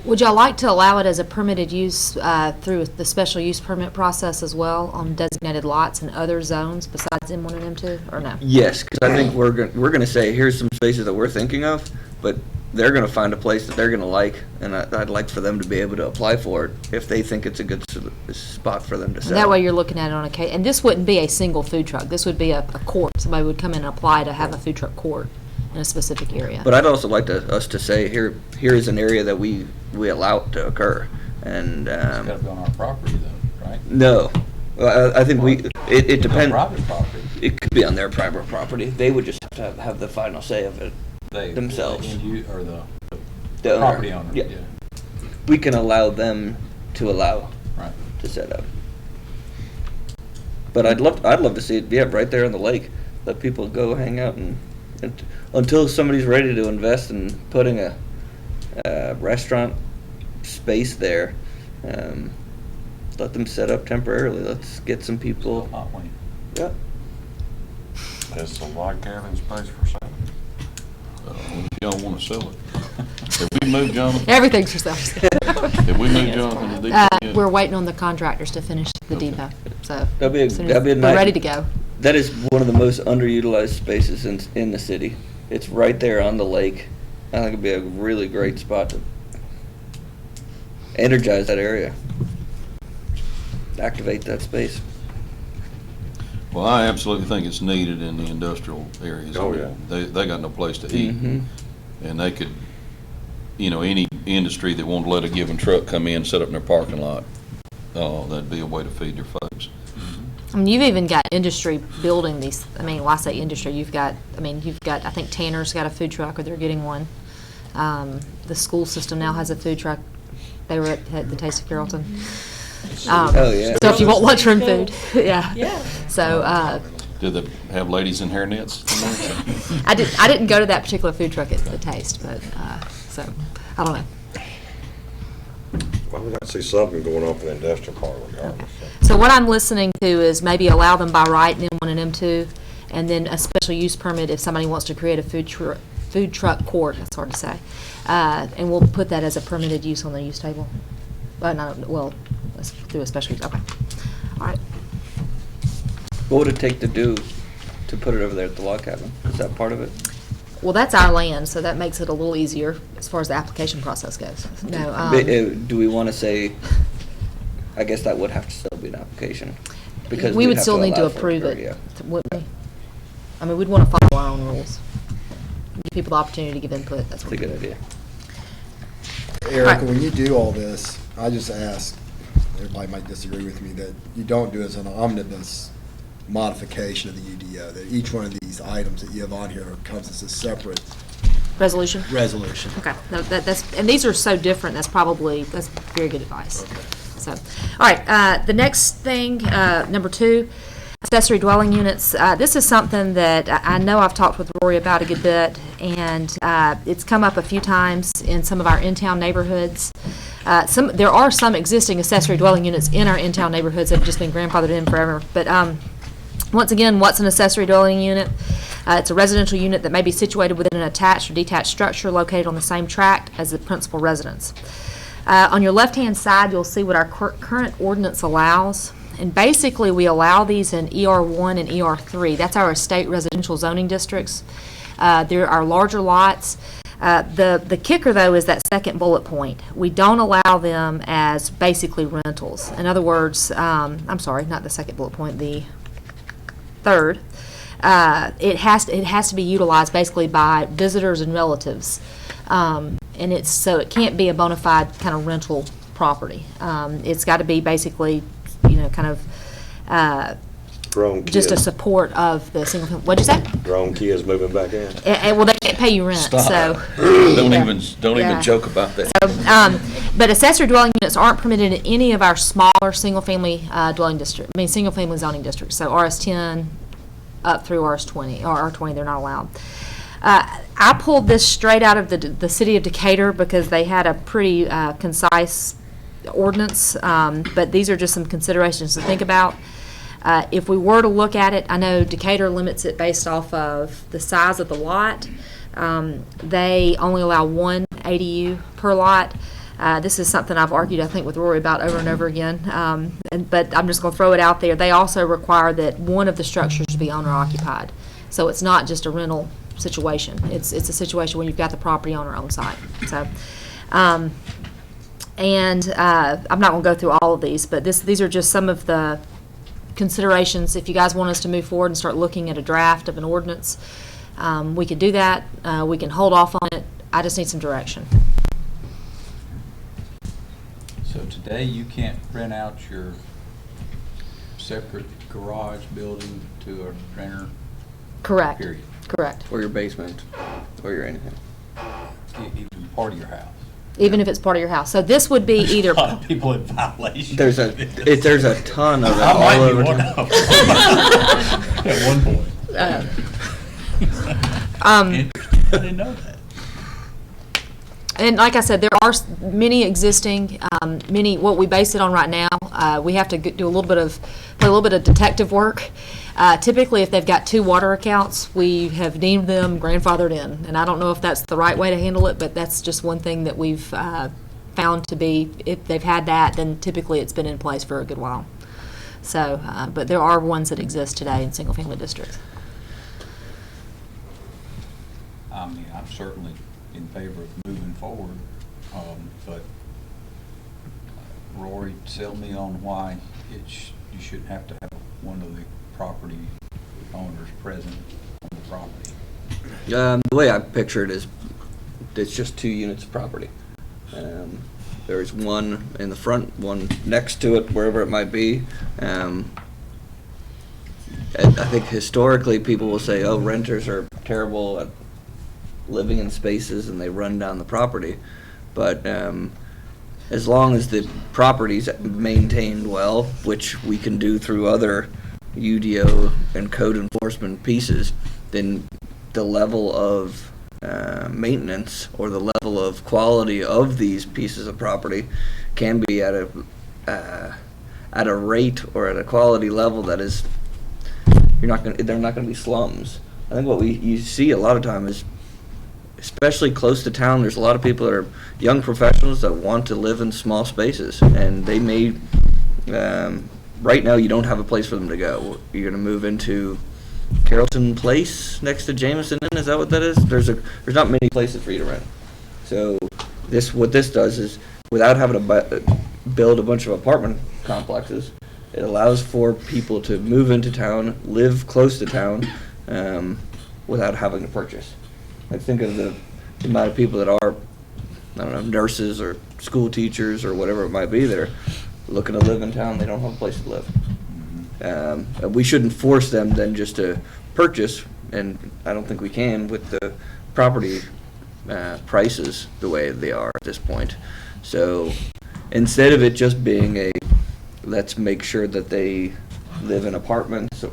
Would y'all like to allow it as a permitted use through the special use permit process as well on designated lots and other zones besides M1 and M2, or no? Yes, because I think we're going to say, here's some spaces that we're thinking of, but they're going to find a place that they're going to like, and I'd like for them to be able to apply for it if they think it's a good spot for them to sell. That way you're looking at it on a case, and this wouldn't be a single food truck. This would be a court. Somebody would come in and apply to have a food truck court in a specific area. But I'd also like us to say, here is an area that we allow it to occur, and It's got to be on our property though, right? no, I think it depends. Private property. It could be on their private property. They would just have to have the final say of it. Themselves. Or the The owner. property owner. Yeah. We can allow them to allow Right. to set up. But I'd love to see it, right there on the lake. Let people go hang out and until somebody's ready to invest in putting a restaurant space there. Let them set up temporarily. Let's get some people. Hot wing. Yeah. There's a log cabin space for sale. If y'all want to sell it. Have we moved Jonathan? Everything's for sale. Have we moved Jonathan to depot yet? We're waiting on the contractors to finish the depot, so. That'd be a as soon as nice. we're ready to go. That is one of the most underutilized spaces in the city. It's right there on the lake. I think it'd be a really great spot to energize that area, activate that space. Well, I absolutely think it's needed in the industrial areas. Oh, yeah. They got no place to eat. Mm-hmm. And they could, any industry that wanted to let a given truck come in, set up in their parking lot, that'd be a way to feed their folks. I mean, you've even got industry building these, when I say industry, you've got, I think Tanner's got a food truck, or they're getting one. The school system now has a food truck. They were at the Taste of Carrollton. Oh, yeah. So if you want lunchroom food, yeah. Yeah. So, Do they have ladies in hairnets? I didn't go to that particular food truck at the Taste, but, so, I don't know. Well, we'd like to see something going on in the industrial part regardless. So what I'm listening to is maybe allow them by right in M1 and M2, and then a special use permit if somebody wants to create a food truck court, that's hard to say. And we'll put that as a permitted use on the use table. Let's do a special use, okay. All right. What would it take to put it over there at the log cabin? Is that part of it? Well, that's our land, so that makes it a little easier as far as the application process goes. No, Do we want to say, I guess that would have to still be an application? Because we we'd would have still need to allow for approve per- it, yeah. wouldn't we? I mean, we'd want to follow our own rules. Give people the opportunity to give input, that's That's what. a good idea. Erica, Right. when you do all this, I just ask, everybody might disagree with me, that you don't do it as an omnibus modification of the UDO, that each one of these items that you have on here comes as a separate Resolution? resolution. Okay, no, and these are so different, that's very good advice. So, all right, the next thing, number 2, accessory dwelling units. This is something that I know I've talked with Rory about a good bit, and it's come up a few times in some of our in-town neighborhoods. There are some existing accessory dwelling units in our in-town neighborhoods that have just been grandfathered in forever, but once again, what's an accessory dwelling unit? It's a residential unit that may be situated within an attached or detached structure located on the same tract as the principal residence. On your left-hand side, you'll see what our current ordinance allows. And basically, we allow these in ER1 and ER3. That's our estate residential zoning districts. There are larger lots. The kicker, though, is that second bullet point. We don't allow them as basically rentals. In other words, I'm sorry, not the second bullet point, the third. It has to be utilized basically by visitors and relatives, and so it can't be a bona fide kind of rental property. It's got to be basically, kind of Grown just a kids, support of the single family. What'd you say? grown kids moving back in. Well, they can't pay you rent, so. Don't Yeah. even Yeah. joke about that. But accessory dwelling units aren't permitted in any of our smaller single-family single-family zoning districts. So RS10 up through RS20, or R20, they're not allowed. I pulled this straight out of the city of Decatur because they had a pretty concise ordinance, but these are just some considerations to think about. If we were to look at it, I know Decatur limits it based off of the size of the lot. They only allow one ADU per lot. This is something I've argued, I think, with Rory about over and over again. But I'm just going to throw it out there. They also require that one of the structures be owner occupied. So it's not just a rental situation. It's a situation where you've got the property owner on site. So, I'm not going to go through all of these, but these are just some of the considerations. If you guys want us to move forward and start looking at a draft of an ordinance, we could do that. We can hold off on it. I just need some direction. So today, you can't rent out your separate garage building to a renter, Correct. period, Correct. Or your basement, or your anything. even part of your house. Even if it's part of your house. So this would be either. A lot of people in violation. There's a ton of it I all might over be one town. of them. At one point. Um, I didn't know that. And like I said, there are many existing, what we base it on right now. We have to do a little bit of detective work. Typically, if they've got 2 water accounts, we have deemed them grandfathered in. And I don't know if that's the right way to handle it, but that's just one thing that we've found to be, if they've had that, then typically it's been in place for a good while. So, but there are ones that exist today in single-family districts. I mean, I'm certainly in favor of moving forward, but Rory, sell me on why you shouldn't have to have one of the property owners present on the property. The way I picture it is it's just 2 units of property. There's one in the front, one next to it, wherever it might be. And I think historically people will say, oh, renters are terrible at living in spaces and they run down the property. But as long as the property's maintained well, which we can do through other UDO and code enforcement pieces, then the level of maintenance or the level of quality of these pieces of property can be at a rate or at a quality level that is they're not going to be slums. I think what you see a lot of time is, especially close to town, there's a lot of people that are young professionals that want to live in small spaces, and they may right now you don't have a place for them to go. You're going to move into Carrollton Place next to Jameson Inn. Is that what that is? There's not many places for you to rent. So what this does is, without having to build a bunch of apartment complexes, it allows for people to move into town, live close to town, without having to purchase. I think of the amount of people that are, I don't know, nurses or school teachers or whatever it might be that are looking to live in town. They don't have a place to live. We shouldn't force them then just to purchase, and I don't think we can with the property prices the way they are at this point. So instead of it just being let's make sure that they live in apartments, so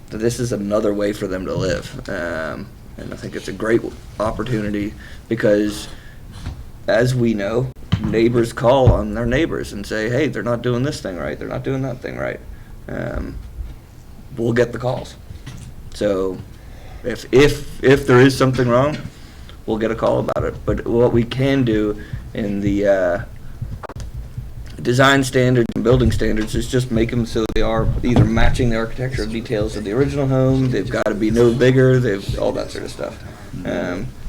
this is another way for them to live. And I think it's a great opportunity because, as we know, neighbors call on their neighbors and say, hey, they're not doing this thing right, they're not doing that thing right. We'll get the calls. So if there is something wrong, we'll get a call about it. But what we can do in the design standards and building standards is just make them so they are either matching the architectural details of the original home, they've got to be no bigger, all that sort of stuff.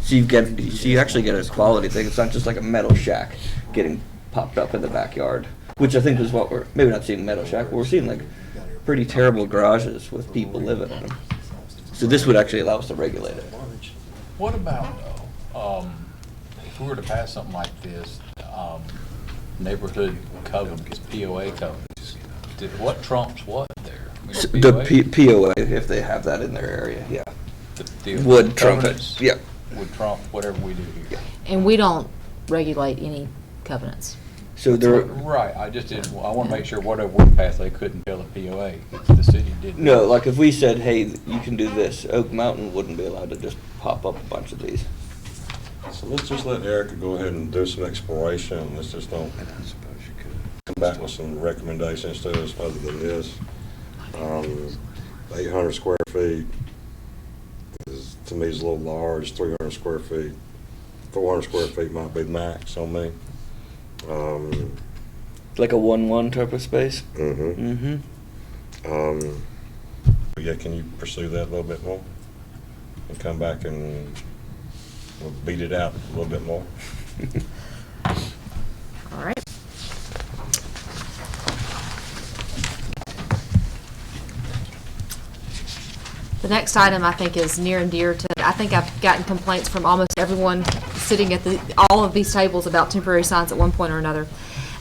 So you actually get a quality thing. It's not just like a metal shack getting popped up in the backyard, which I think is what we're maybe not seeing metal shack, but we're seeing like pretty terrible garages with people living in them. So this would actually allow us to regulate it. What about, if we were to pass something like this, neighborhood covenants, POA covenants, what trumps what there? I mean, The POA, if they have that in their area, yeah. The Would trump it, covenants yeah. Would trump whatever we do here. And we don't regulate any covenants. So there, Right, I just didn't, I want to make sure whatever we pass, they couldn't tell the POA if the city did. no, like if we said, hey, you can do this, Oak Mountain wouldn't be allowed to just pop up a bunch of these. So let's just let Erica go ahead and do some exploration. Let's just don't come back with some recommendations to us other than this. 800 square feet is, to me, is a little large. 300 square feet, 400 square feet might be the max on me. Like a 1-1 type of space? Mm-hmm. But yeah, can you pursue that a little bit more? And come back and we'll beat it out a little bit more? All right. The next item I think is near and dear to, I think I've gotten complaints from almost everyone sitting at all of these tables about temporary signs at one point or another.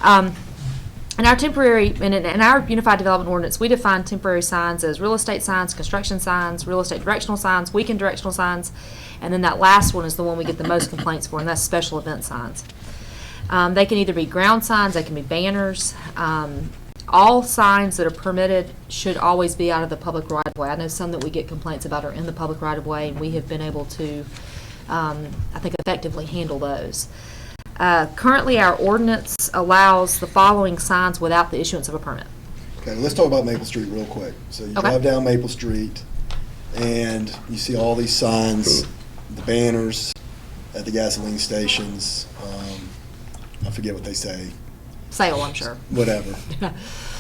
In our in our Unified Development Ordinance, we define temporary signs as real estate signs, construction signs, real estate directional signs, weekend directional signs, and then that last one is the one we get the most complaints for, and that's special event signs. They can either be ground signs, they can be banners. All signs that are permitted should always be out of the public right-of-way. I know some that we get complaints about are in the public right-of-way, and we have been able to, I think, effectively handle those. Currently, our ordinance allows the following signs without the issuance of a permit. Okay, let's talk about Maple Street real quick. So you Okay. drive down Maple Street, and you see all these signs, the banners at the gasoline stations. I forget what they say. Sale, I'm sure. Whatever.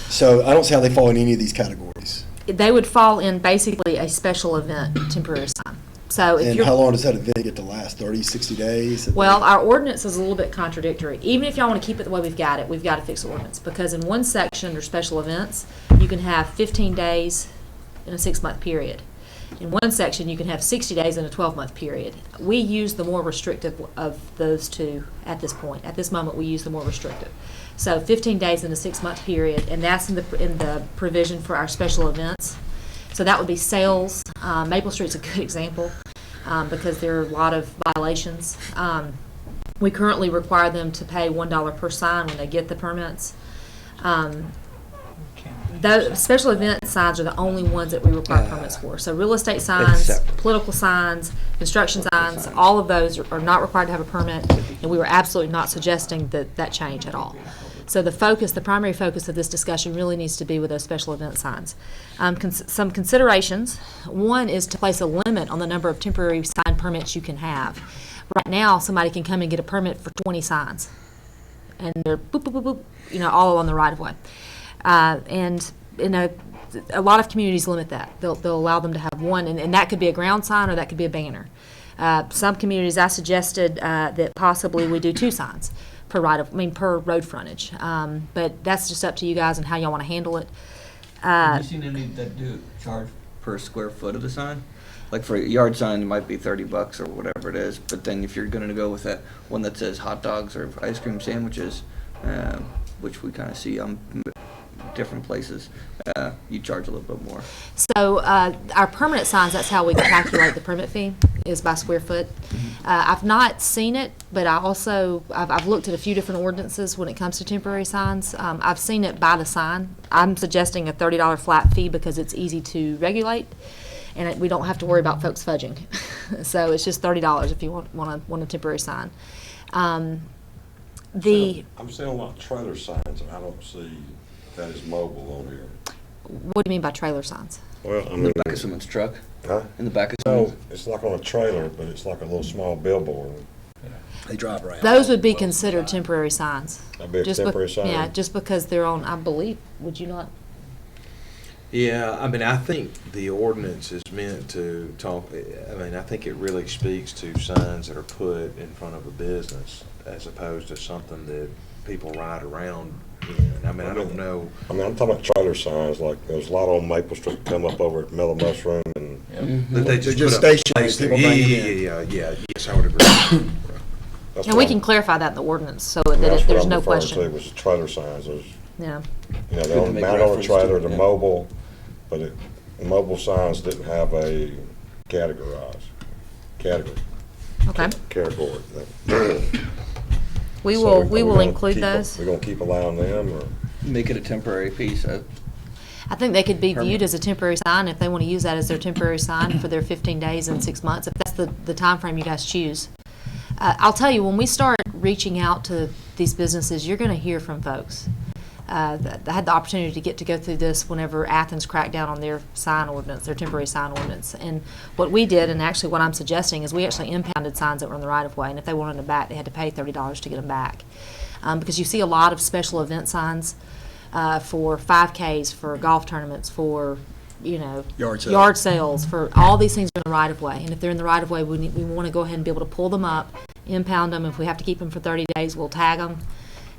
So I don't see how they fall in any of these categories. They would fall in basically a special event temporary sign. So if And you're, how long does that event get to last? 30, 60 days? well, our ordinance is a little bit contradictory. Even if y'all want to keep it the way we've got to fix the ordinance. Because in one section under special events, you can have 15 days in a 6-month period. In one section, you can have 60 days in a 12-month period. We use the more restrictive of those two at this point. At this moment, we use the more restrictive. So 15 days in a 6-month period, and that's in the provision for our special events. So that would be sales. Maple Street's a good example because there are a lot of violations. We currently require them to pay $1 per sign when they get the permits. Those special event signs are the only ones that we require permits for. So real estate signs, separate. political signs, construction signs, all of those are not required to have a permit, and we were absolutely not suggesting that change at all. So the primary focus of this discussion really needs to be with those special event signs. Some considerations. One is to place a limit on the number of temporary sign permits you can have. Right now, somebody can come and get a permit for 20 signs, and they're boop, boop, boop, boop, all along the right of way. And a lot of communities limit that. They'll allow them to have one, and that could be a ground sign or that could be a banner. Some communities, I suggested that possibly we do 2 signs per road frontage. But that's just up to you guys and how y'all want to handle it. Have you seen any that do charge per square foot of the sign? Like for a yard sign, it might be $30 or whatever it is. But then if you're going to go with that one that says hot dogs or ice cream sandwiches, which we kind of see on different places, you charge a little bit more. So our permanent signs, that's how we calculate the permit fee, is by square foot. I've not seen it, but I've looked at a few different ordinances when it comes to temporary signs. I've seen it by the sign. I'm suggesting a $30 flat fee because it's easy to regulate, and we don't have to worry about folks fudging. So it's just $30 if you want a temporary sign. I'm seeing a lot of trailer signs, and I don't see that is mobile on here. What do you mean by trailer signs? Well, I In mean, the back of someone's truck? huh? In the back of No, someone's? it's like on a trailer, but it's like a little small billboard. They drive around. Those would be considered temporary signs. That'd be a Just be- temporary sign? Yeah, just because they're on, I believe, would you not? Yeah, I mean, I think the ordinance is meant to talk, I think it really speaks to signs that are put in front of a business as opposed to something that people ride around in. I mean, I don't know. I mean, I'm talking about trailer signs, like there's a lot on Maple Street come up over at Mellow Mushroom and That they just They're just put up stationary, place there. people bring it in. Yeah, yes, I would agree. that's And what we I'm- can clarify that in the ordinance so that's that what there's I'm no referring to, question. was trailer signs. There's, Yeah. they're to on make mount on a reference to trailer, it, they're yeah. mobile, but mobile signs didn't have a category. Okay. Category. We So will are gonna include keep- those. We're gonna keep allowing them, or? Make it a temporary piece. I think they could be viewed as a temporary sign if they want to use that as their temporary sign for their 15 days and 6 months, if that's the time frame you guys choose. I'll tell you, when we start reaching out to these businesses, you're going to hear from folks. I had the opportunity to go through this whenever Athens cracked down on their sign ordinance, their temporary sign ordinance. And what we did, and actually what I'm suggesting, is we actually impounded signs that were in the right of way, and if they wanted them back, they had to pay $30 to get them back. Because you see a lot of special event signs for 5Ks, for golf tournaments, for yard sales, for all these things are in the right of way. And if they're in the right of way, we want to go ahead and be able to pull them up, impound them. If we have to keep them for 30 days, we'll tag them,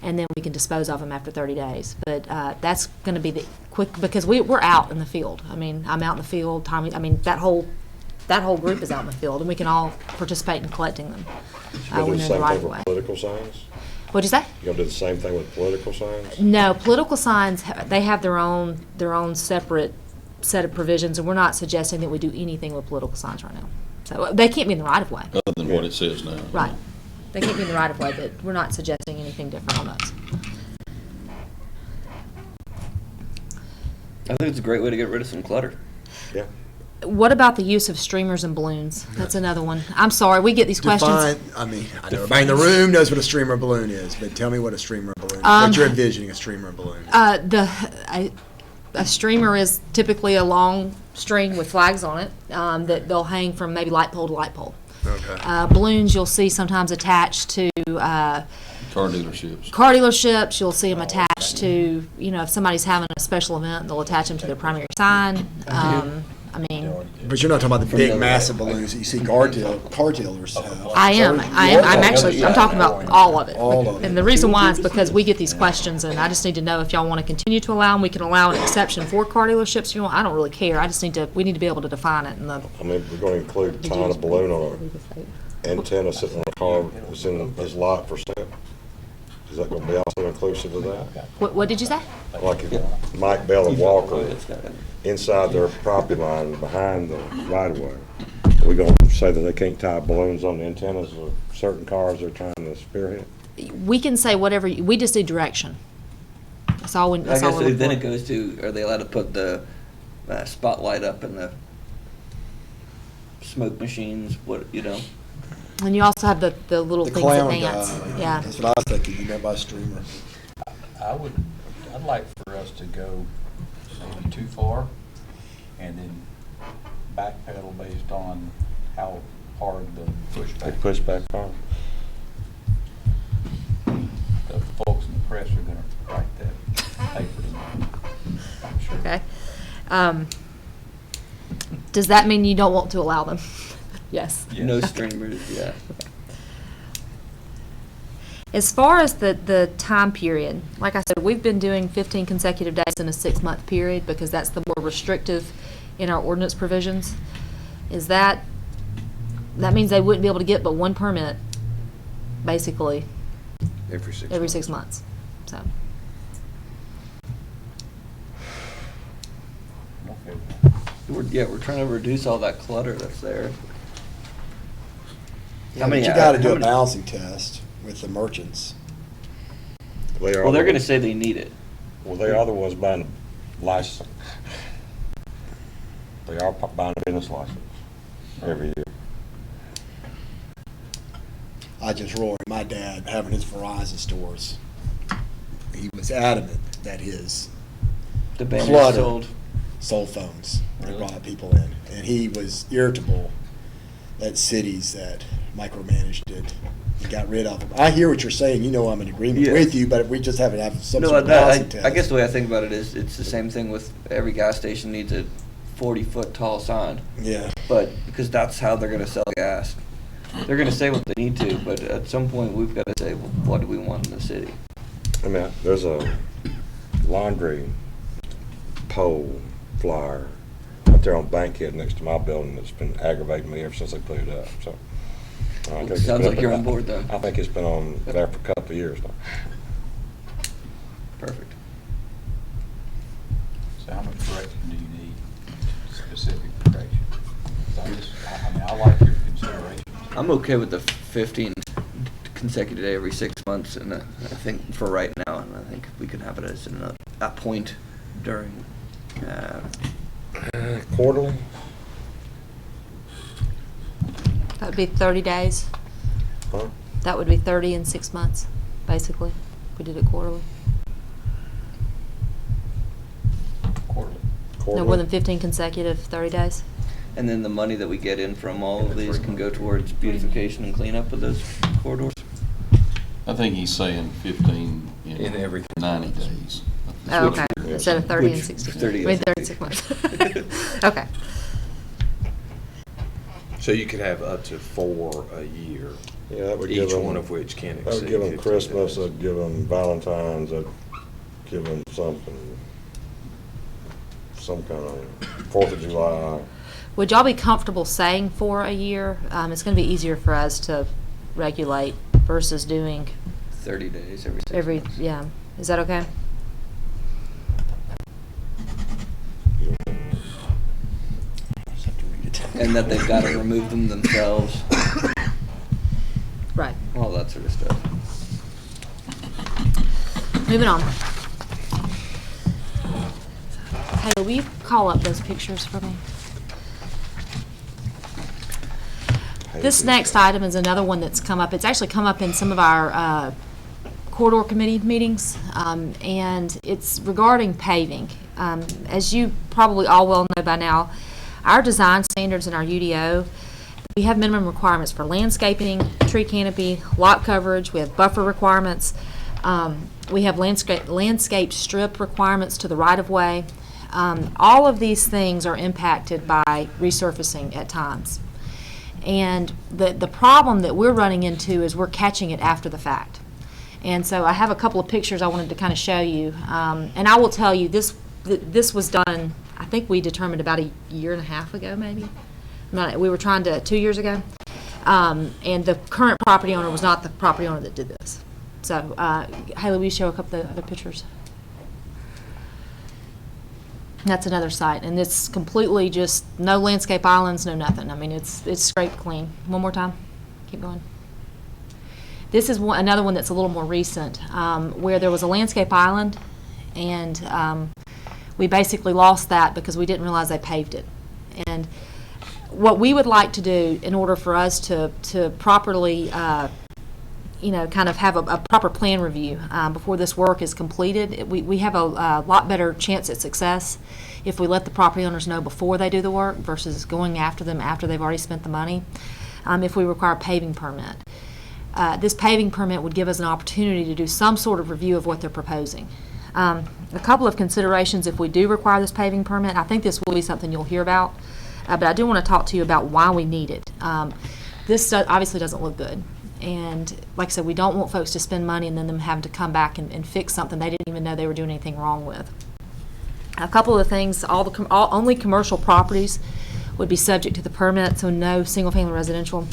and then we can dispose of them after 30 days. But that's going to be the quick, because we're out in the field. I mean, I'm out in the field. Tommy, that whole group is out in the field, and we can all participate in collecting them You gonna do when the they're in the same right thing of way. with political signs? What'd you say? You gonna do the same thing with political signs? No, political signs, they have their own separate set of provisions, and we're not suggesting that we do anything with political signs right now. So they can't be in the right of way. Other than what it says now. Right. They can't be in the right of way, but we're not suggesting anything different on those. I think it's a great way to get rid of some clutter. Yeah. What about the use of streamers and balloons? That's another one. I'm sorry, we get these questions. I know everybody in the room knows what a streamer balloon is, but tell me what a streamer balloon is. What you're envisioning a streamer balloon is. A streamer is typically a long string with flags on it that they'll hang from maybe light pole to light pole. Okay. Balloons you'll see sometimes attached to Car dealerships. car dealerships. You'll see them attached to, if somebody's having a special event, they'll attach them to their primary sign. I mean, already did. But you're not talking about the From big the- massive balloons that you see car dealers have. I am, I'm actually, I'm talking about all of it. All of it. And the reason why is because we get these questions, and I just need to know if y'all want to continue to allow them. We can allow an exception for car dealerships, you know, I don't really care, I just need to, we need to be able to define it in the. I mean, we're gonna include tying a balloon on an antenna sitting on a car that's in his lot for sale. Is that gonna be also inclusive of that? What did you say? Like if Mike Bell and Walker inside their property line behind the right of way, are we gonna say that they can't tie balloons on the antennas of certain cars they're trying to spearhead? We can say whatever, we just need direction. That's all, I that's all guess we're looking then for. it goes to, are they allowed to put the spotlight up in the smoke machines, what, you know? And you also have the little The things that clown dance, guy. yeah. That's what I was thinking, you meant by streamer. I'd like for us to go maybe too far and then backpedal based on how hard the They pushback. push back cars. The folks in the press are gonna write that paper tomorrow, I'm sure. Okay. Does that mean you don't want to allow them? Yes. No Yes. streamers, yeah. As far as the time period, like I said, we've been doing 15 consecutive days in a 6-month period because that's the more restrictive in our ordinance provisions. Is that means they wouldn't be able to get but one permit, basically, Every 6 every 6 months, so. I'm okay with that. We're trying to reduce all that clutter that's there. Yeah, but you gotta do a balancing test with the merchants. Well, they're gonna say they need it. Well, they are the ones buying the license. They are buying a business license every year. Rory, my dad, having his Verizon stores, he was adamant that his The banners clutter sold. sold phones. They Really? brought people in. And he was irritable at cities that micromanaged it and got rid of them. I hear what you're saying. You know I'm in agreement Yeah. with you, but we just haven't had some No, sort of balancing I test. guess the way I think about it is, it's the same thing with every gas station needs a 40-foot tall sign. Yeah. But, because that's how they're gonna sell gas. They're gonna say what they need to, but at some point, we've gotta say, well, what do we want in the city? I mean, there's a laundry pole flyer out there on Bankhead next to my building that's been aggravating me ever since they put it up, so. I think it's Sounds been like up- you're on board then. I think it's been on there for a couple of years now. Perfect. So how much direction do you need, specific direction? 'Cause I mean, I like your consideration. I'm okay with the 15 consecutive day every 6 months, and I think for right now, and I think we can have it as a point during, Quarterly? That would be 30 days. Huh? That would be 30 in 6 months, basically. If we did it quarterly. Quarterly. No more Quarterly? than 15 consecutive 30 days. and then the money that we get in from all of these can go towards beautification and cleanup of those corridors. I think he's saying 15 In in every 90 days. Oh, okay. Yes. Instead of 30 and Which- 60. 30 I mean, and 36 months. Okay. So you could have up to 4 a year, Yeah, that would give each them. one of which can That would exceed give them 15 Christmas, days. that'd give them Valentine's, that'd give them something, some kind of 4th of July. Would y'all be comfortable saying for a year? It's going to be easier for us to regulate versus doing 30 days every 6 every, months. yeah. Is that okay? Just have to read it. And that they've got to remove them themselves, Right. all that sort of stuff. Moving on. Hey, will you call up those pictures for me? This next item is another one that's come up. It's actually come up in some of our corridor committee meetings, and it's regarding paving. As you probably all well know by now, our design standards in our UDO, we have minimum requirements for landscaping, tree canopy, lot coverage. We have buffer requirements. We have landscape strip requirements to the right-of-way. All of these things are impacted by resurfacing at times. And the problem that we're running into is we're catching it after the fact. And so I have a couple of pictures I wanted to kind of show you. And I will tell you, this was done, I think we determined about a year and a half ago, maybe. We were trying to, 2 years ago. And the current property owner was not the property owner that did this. So, Haley, will you show a couple of the other pictures? That's another site, and it's completely just no landscape islands, no nothing. I mean, it's scraped clean. One more time. Keep going. This is another one that's a little more recent, where there was a landscape island, and we basically lost that because we didn't realize they paved it. And what we would like to do in order for us to properly, kind of have a proper plan review before this work is completed, we have a lot better chance at success if we let the property owners know before they do the work versus going after them after they've already spent the money, if we require a paving permit. This paving permit would give us an opportunity to do some sort of review of what they're proposing. A couple of considerations if we do require this paving permit. I think this will be something you'll hear about, but I do want to talk to you about why we need it. This obviously doesn't look good. And like I said, we don't want folks to spend money and then them having to come back and fix something they didn't even know they were doing anything wrong with. A couple of things, only commercial properties would be subject to the permit, so no single-family residential.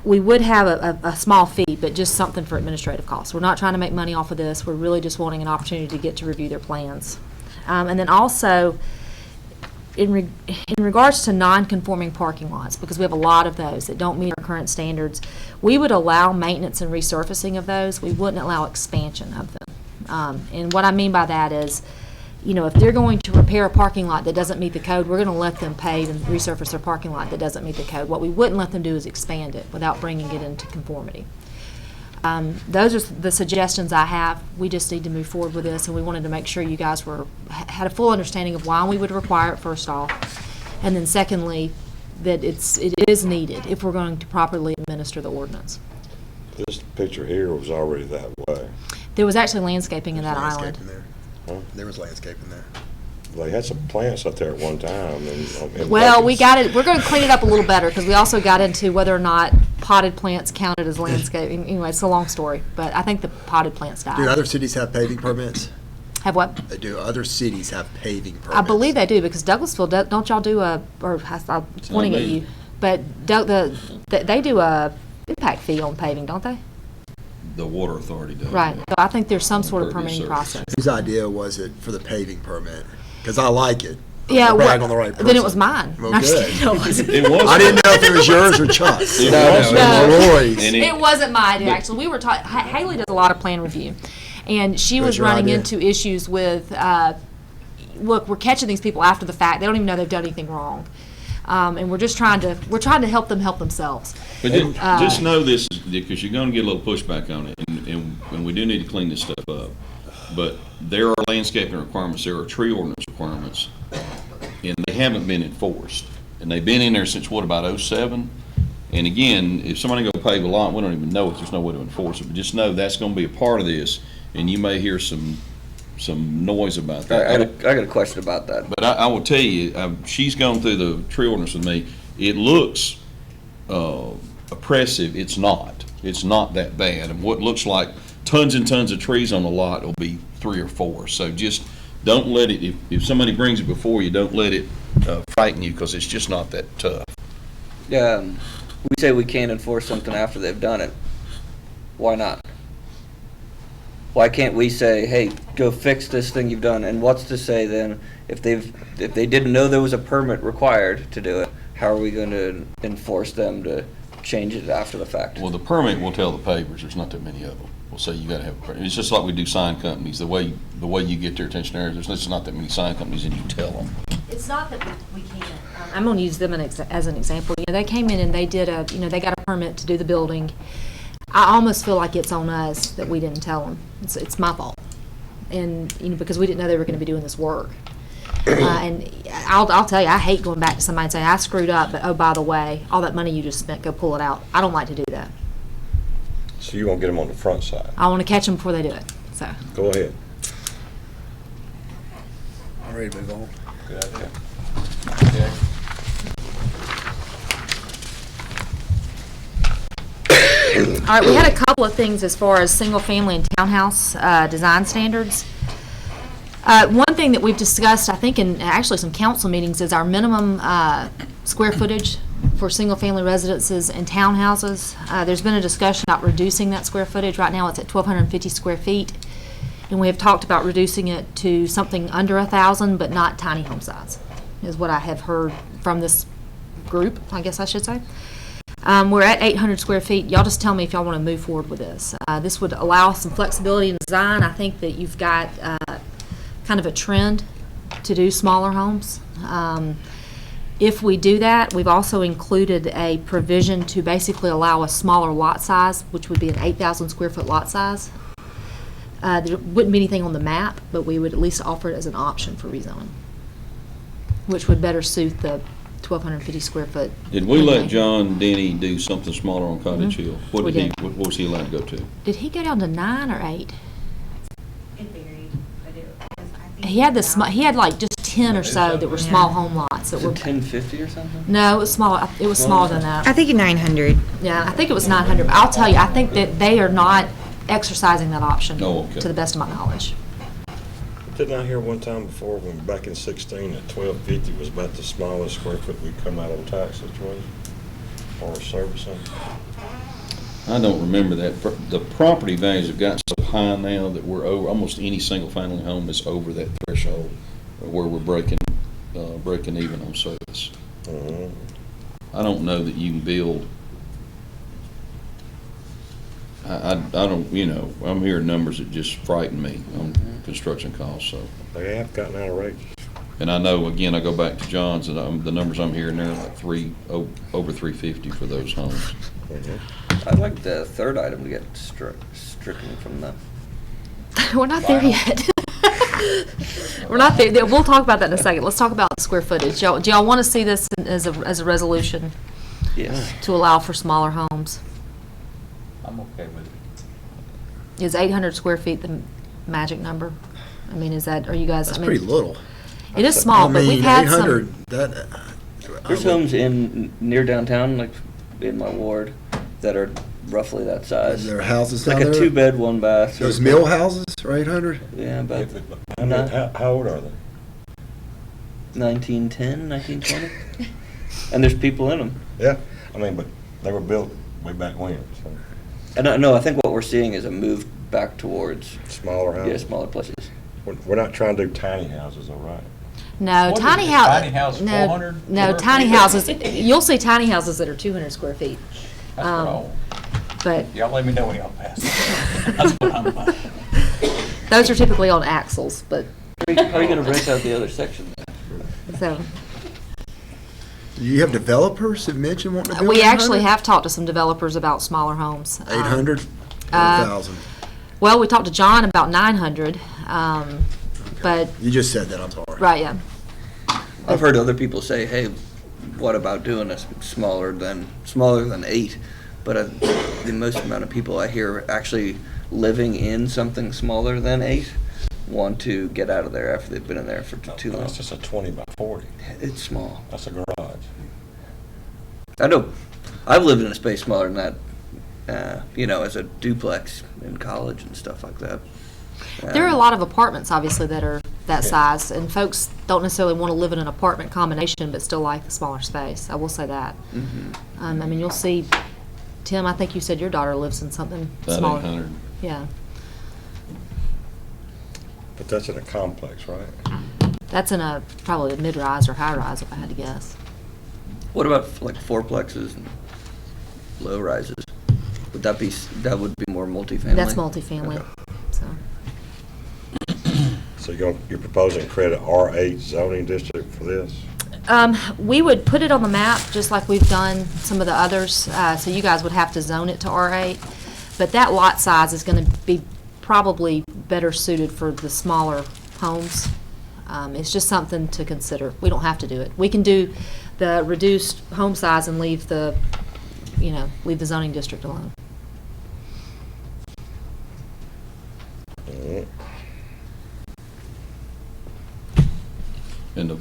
We would have a small fee, but just something for administrative costs. We're not trying to make money off of this. We're really just wanting an opportunity to get to review their plans. And then also, in regards to non-conforming parking lots, because we have a lot of those that don't meet our current standards, we would allow maintenance and resurfacing of those. We wouldn't allow expansion of them. And what I mean by that is, if they're going to repair a parking lot that doesn't meet the code, we're going to let them pave and resurface their parking lot that doesn't meet the code. What we wouldn't let them do is expand it without bringing it into conformity. Those are the suggestions I have. We just need to move forward with this, and we wanted to make sure you guys had a full understanding of why we would require it, first off, and then secondly, that it is needed if we're going to properly administer the ordinance. This picture here was already that way. There was actually landscaping in that island. Huh? There was landscaping there. They had some plants up there at one time. And Well, we buckets. got it. We're going to clean it up a little better because we also got into whether or not potted plants counted as landscaping. Anyway, it's a long story, but I think the potted plants died. Do other cities have paving permits? Have what? Do other cities have paving permits? I believe they do because Douglasville, don't y'all do I'm pointing at you, but they do a impact fee on paving, don't they? The water authority does. Right. So I think there's some sort of Impervious permitting surface. process. Whose idea was it for the paving permit? Because I like it. Yeah, I'm brag on the right person. then it was mine. Well, No, I'm just good. kidding. No, it wasn't. It was. I didn't know if it was yours or Chuck's. It No, was. no. Roy's. And It wasn't my idea, actually. We were talking, Haley does a lot of plan review, and she That's was your running idea? into issues with, look, we're catching these people after the fact. They don't even know they've done anything wrong. And we're trying to help them help themselves. But just know this, because you're going to get a little pushback on it, and we do need to clean this stuff up. But there are landscaping requirements, there are tree ordinance requirements, and they haven't been enforced. And they've been in there since, what, about '07? And again, if somebody go pave a lot, we don't even know it, there's no way to enforce it. But just know that's going to be a part of this, and you may hear some noise about that. I got a question about that. But I will tell you, she's gone through the tree ordinance with me. It looks oppressive. It's not. It's not that bad. And what looks like tons and tons of trees on the lot will be 3 or 4. So just don't let it, if somebody brings it before you, don't let it frighten you, because it's just not that tough. Yeah, we say we can't enforce something after they've done it. Why not? Why can't we say, hey, go fix this thing you've done? And what's to say then, if they didn't know there was a permit required to do it, how are we going to enforce them to change it after the fact? Well, the permit will tell the pavers, there's not that many of them. We'll say you gotta have a permit. It's just like we do sign companies. The way you get their attention there, there's just not that many sign companies, and you tell them. It's not that we can't. I'm going to use them as an example. They came in and they did they got a permit to do the building. I almost feel like it's on us that we didn't tell them. It's my fault, and because we didn't know they were going to be doing this work. And I'll tell you, I hate going back to somebody and saying I screwed up, but oh, by the way, all that money you just spent, go pull it out. I don't like to do that. So you won't get them on the front side. I want to catch them before they do it. So Go ahead. Ready to move on? Good idea. Okay. All right, we had a couple of things as far as single-family and townhouse design standards. One thing that we've discussed, I think, in actually some council meetings, is our minimum square footage for single-family residences and townhouses. There's been a discussion about reducing that square footage. Right now, it's at 1,250 square feet, and we have talked about reducing it to something under 1,000, but not tiny home size, is what I have heard from this group, I guess I should say. We're at 800 square feet. Y'all just tell me if y'all want to move forward with this. This would allow some flexibility in design. I think that you've got kind of a trend to do smaller homes. If we do that, we've also included a provision to basically allow a smaller lot size, which would be an 8,000 square foot lot size. There wouldn't be anything on the map, but we would at least offer it as an option for rezoning, which would better suit the 1,250 square foot. Did we let John Denny do something smaller on Cottage Hill? What We did he, did. what was he allowed to go to? Did he go down to 9 or 8? It varied, but it was, I think. He had he had like just 10 or so that were small home lots that Is were. it 1050 or something? No, it was smaller. It was smaller than that. I think 900. Yeah, I think it was 900. But I'll tell you, I think that they are not exercising that option. Oh, okay. To the best of my knowledge. Didn't I hear one time before, when back in 16, that 1250 was about the smallest square foot we'd come out on tax situation or servicing? I don't remember that. The property values have gotten so high now that we're over, almost any single-family home is over that threshold where we're breaking even on service. Mhm. I don't know that you can build, I don't, I'm hearing numbers that just frighten me on construction costs, so. They have gotten outrageous. And I know, again, I go back to John's, and the numbers I'm hearing there are like over 350 for those homes. Mhm. I'd like the third item to get stricken from the. We're not there yet. We're not there. We'll talk about that in a second. Let's talk about the square footage. Do y'all want to see this as a resolution Yes. to allow for smaller homes? I'm okay with it. Is 800 square feet the magic number? I mean, are you guys? That's I mean, pretty little. It is small, but we've had 800, some. that. There's homes near downtown, like in my ward, that are roughly that size. There are houses It's like down a there. 2-bed, 1-bath. Those mill houses are 800? Yeah, about How old are they? 1910, 1920. And there's people in them. Yeah, I mean, but they were built way back when, so And I think what we're seeing is a move back towards smaller houses. smaller places. We're not trying to do tiny houses, all right? No, What is tiny it, house. tiny house, No, 400 no, square tiny feet? houses. You'll see tiny houses that are 200 square feet. That's what I want. But Y'all let me know when y'all pass it. That's what I'm buying. those are typically on axles. But How are you going to break out the other section? so Do you have developers that mention wanting to build we actually 800? have talked to some developers about smaller homes. 800 or uh, 1,000? Well, we talked to John about 900. But You just said that, I'm sorry. right, yeah. I've heard other people say, "Hey, what about doing a smaller than 8?" But the most amount of people I hear actually living in something smaller than 8 want to get out of there after they've been in there for too long. That's just a 20 by 40. It's small. That's a garage. I know. I've lived in a space smaller than that, as a duplex in college and stuff like that. There are a lot of apartments, obviously, that are that size, and folks don't necessarily want to live in an apartment combination, but still like the smaller space. I will say that. I mean, you'll see, Tim, I think you said your daughter lives in something About smaller. 800. Yeah. But that's in a complex, right? That's in probably a mid-rise or high-rise, if I had to guess. What about like fourplexes and low rises? That would be more multifamily? That's multifamily. Okay. So. So you're proposing create an R8 zoning district for this? We would put it on the map, just like we've done some of the others, so you guys would have to zone it to R8. But that lot size is going to be probably better suited for the smaller homes. It's just something to consider. We don't have to do it. We can do the reduced home size and leave the zoning district alone.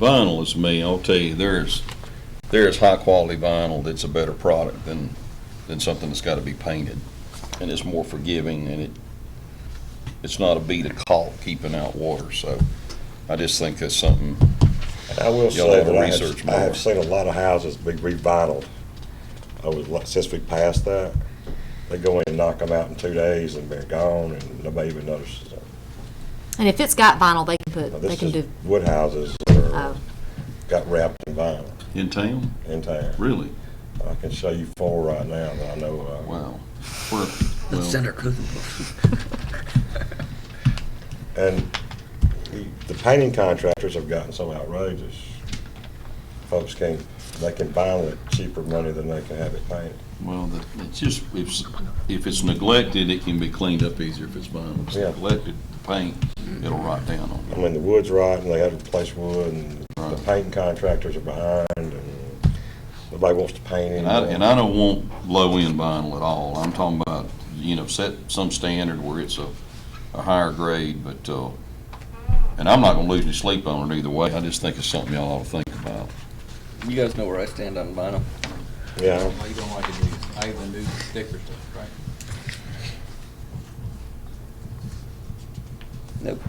vinyl is me, I'll tell you, there's high-quality vinyl that's a better product than something that's got to be painted. And it's more forgiving, and it's not a bead of caulk keeping out water, so I just think that's something I will y'all say ought to that research I more. have seen a lot of houses be revinyled. Since we passed that, they go in and knock them out in 2 days and they're gone and nobody even notices them. And if it's got vinyl, they can Now, put, they this can is do, wood houses that are, oh, got wrapped in vinyl In town? in town. Really? I can show you 4 right now that I know of. Wow. Where, well, Center cooking. And the painting contractors have gotten so outrageous. Folks they can vinyl it cheaper money than they can have it painted. well, it's just, if it's neglected, it can be cleaned up easier if it's vinyl. If it's Yeah. neglected, paint, it'll rot down on I you. mean, the wood's rotten, they had to replace wood, and the Right. painting contractors are behind, and nobody wants to paint And anymore. I don't want low-end vinyl at all. I'm talking about, set some standard where it's a higher grade, but, and I'm not gonna lose any sleep on it either way. I just think it's something y'all ought to think about. You guys know where I stand on vinyl. Yeah, Well, you don't like the new, I even the new sticker stuff, right? Nope.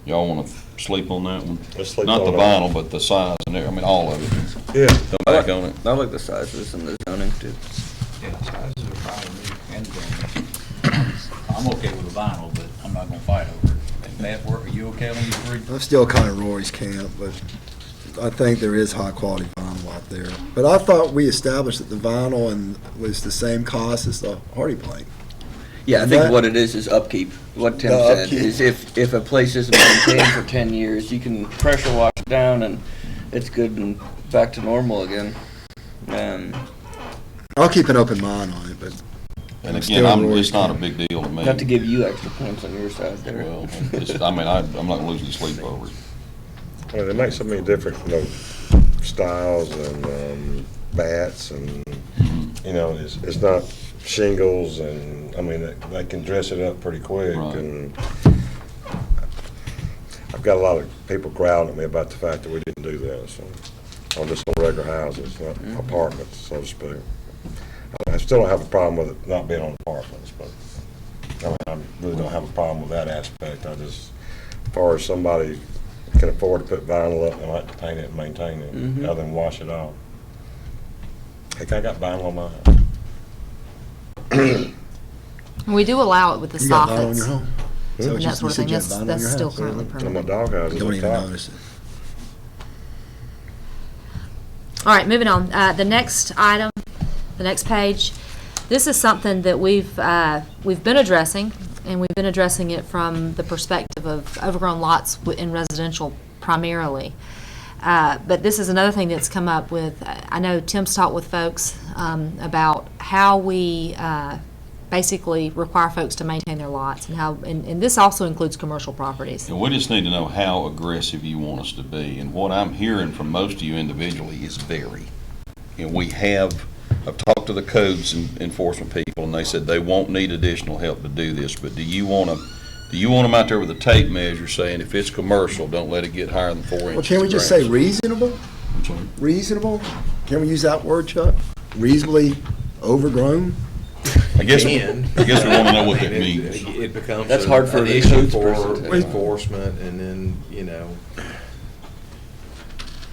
Y'all wanna sleep on that one? let's sleep Not the on that. vinyl, but the size and everything, I mean, all of it. Yeah, Come back on it. I like the sizes and the zoning too. Yeah, sizes are fine with me, and I'm okay with the vinyl, but I'm not gonna fight over it. Matt, are you okay on these three? I'm still kind of Rory's camp, but I think there is high-quality vinyl out there. But I thought we established that the vinyl was the same cost as the hardy plank. Yeah, I think That- what it is upkeep. What Tim The said upkeep. is if a place isn't maintained for 10 years, you can pressure wash it down and it's good and back to normal again. I'll keep an open mind on it, but And I'm again, still Rory's it's not a camp. big deal to me. Not to give you extra points on your side there. Well, I'm not gonna lose any sleep over it. well, they make so many different, styles and bats, and, it's not shingles, and, I mean, they can dress it up pretty quick, Right. and I've got a lot of people growling at me about the fact that we didn't do this, on just on regular houses, not apartments, so to speak. I still don't have a problem with it not being on apartments, but, I really don't have a problem with that aspect. I just, as far as somebody can afford to put vinyl up and like to paint it and maintain it, other than wash it off. Heck, I got vinyl on mine. we do allow it with the you got vinyl in soffits. your home? Is And what that sort of said thing, you had that's, vinyl in that's your still house? currently On my permitted. doghouse, You it's don't even top. notice it. All right, moving on. The next item, the next page, this is something that we've been addressing, and we've been addressing it from the perspective of overgrown lots in residential primarily. But this is another thing that's come up with, I know Tim's talked with folks about how we basically require folks to maintain their lots, and how, and this also includes commercial properties. And we just need to know how aggressive you want us to be, and what I'm hearing from most of you individually is very. And I've talked to the codes enforcement people, and they said they won't need additional help to do this, but do you want them out there with a tape measure saying if it's commercial, don't let it get higher than 4 inches? Well, can we of just grass? say reasonable? I'm sorry? Reasonable? Can we use that word, Chuck? Reasonably overgrown? I guess we Can. want to know what that I mean, means. It becomes That's hard for an the issue codes for person to- enforcement, and then,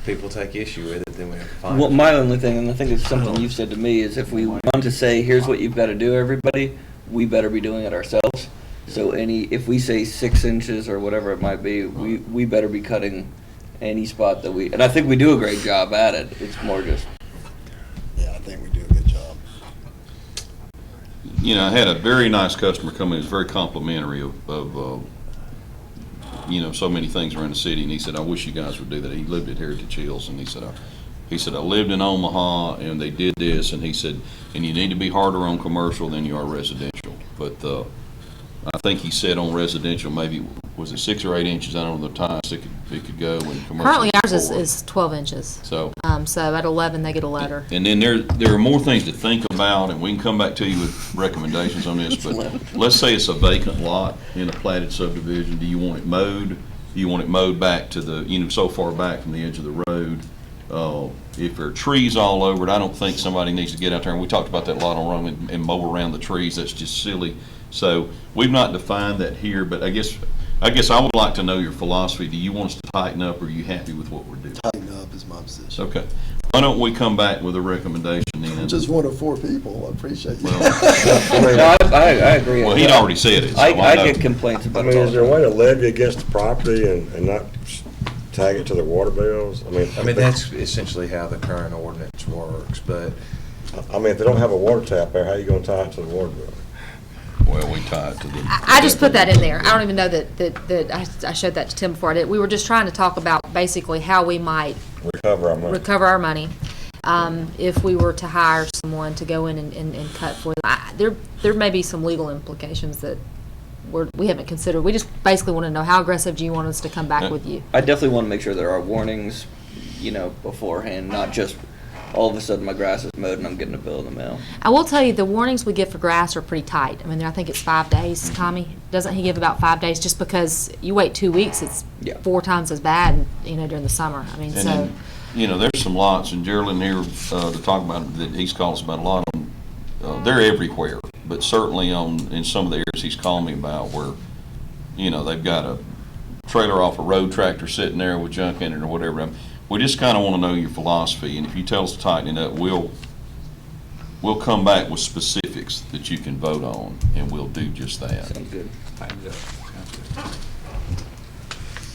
people take issue with it, then we have to find. Well, my only thing, and I think it's something you've said to me, is if we want to say, here's what you've got to do, everybody, we better be doing it ourselves. So if we say 6 inches or whatever it might be, we better be cutting any spot that and I think we do a great job at it. It's more just. Yeah, I think we do a good job. I had a very nice customer come in, he was very complimentary of so many things around the city, and he said, I wish you guys would do that. He lived at Heritage Hills, and he said, I lived in Omaha, and they did this, and he said, and you need to be harder on commercial than you are residential. But I think he said on residential, maybe, was it 6 or 8 inches, I don't know the times it could go, and commercial. Currently, ours 4. is 12 inches. So. So at 11, they get a letter. And then there are more things to think about, and we can come back to you with recommendations on this, but let's say it's a vacant lot in a platted subdivision. Do you want it mowed? you want it mowed back to the, so far back from the edge of the road. If there are trees all over it, I don't think somebody needs to get out there, and we talked about that a lot on Rome, and mow around the trees. That's just silly. So we've not defined that here, but I guess I would like to know your philosophy. Do you want us to tighten up, or are you happy with what we're doing? Tighten up is my position. Okay. Why don't we come back with a recommendation then? I'm just one of 4 people. I appreciate you. No, I agree. Well, he'd already said it. So I know. get complaints I about mean, it all is the there a time. way to levy against the property and not tag it to their water bills? I mean, that's essentially how the current ordinance works, but I mean, if they don't have a water tap there, how are you gonna tie it to the water bill? Well, we tie it to the. I just put that in there. I don't even know that I showed that to Tim before I did. We were just trying to talk about basically how we might Recover our money. recover our money if we were to hire someone to go in and cut for them. There may be some legal implications that we haven't considered. We just basically want to know how aggressive do you want us to come back with you? I definitely want to make sure there are warnings, beforehand, not just all of a sudden my grass is mowed and I'm getting a bill in the mail. I will tell you, the warnings we give for grass are pretty tight. I mean, I think it's 5 days, Tommy. Doesn't he give about 5 days? Just because you wait 2 weeks, it's 4 times as bad, during the summer. I mean, And then, there's some lots, and Geraldine here to talk about that he's called us about a lot of them. They're everywhere, but certainly in some of the areas he's calling me about where, they've got a trailer off a road tractor sitting there with junk in it or whatever. We just kind of want to know your philosophy, and if you tell us to tighten it up, we'll come back with specifics that you can vote on, and we'll do just that. Sounds good.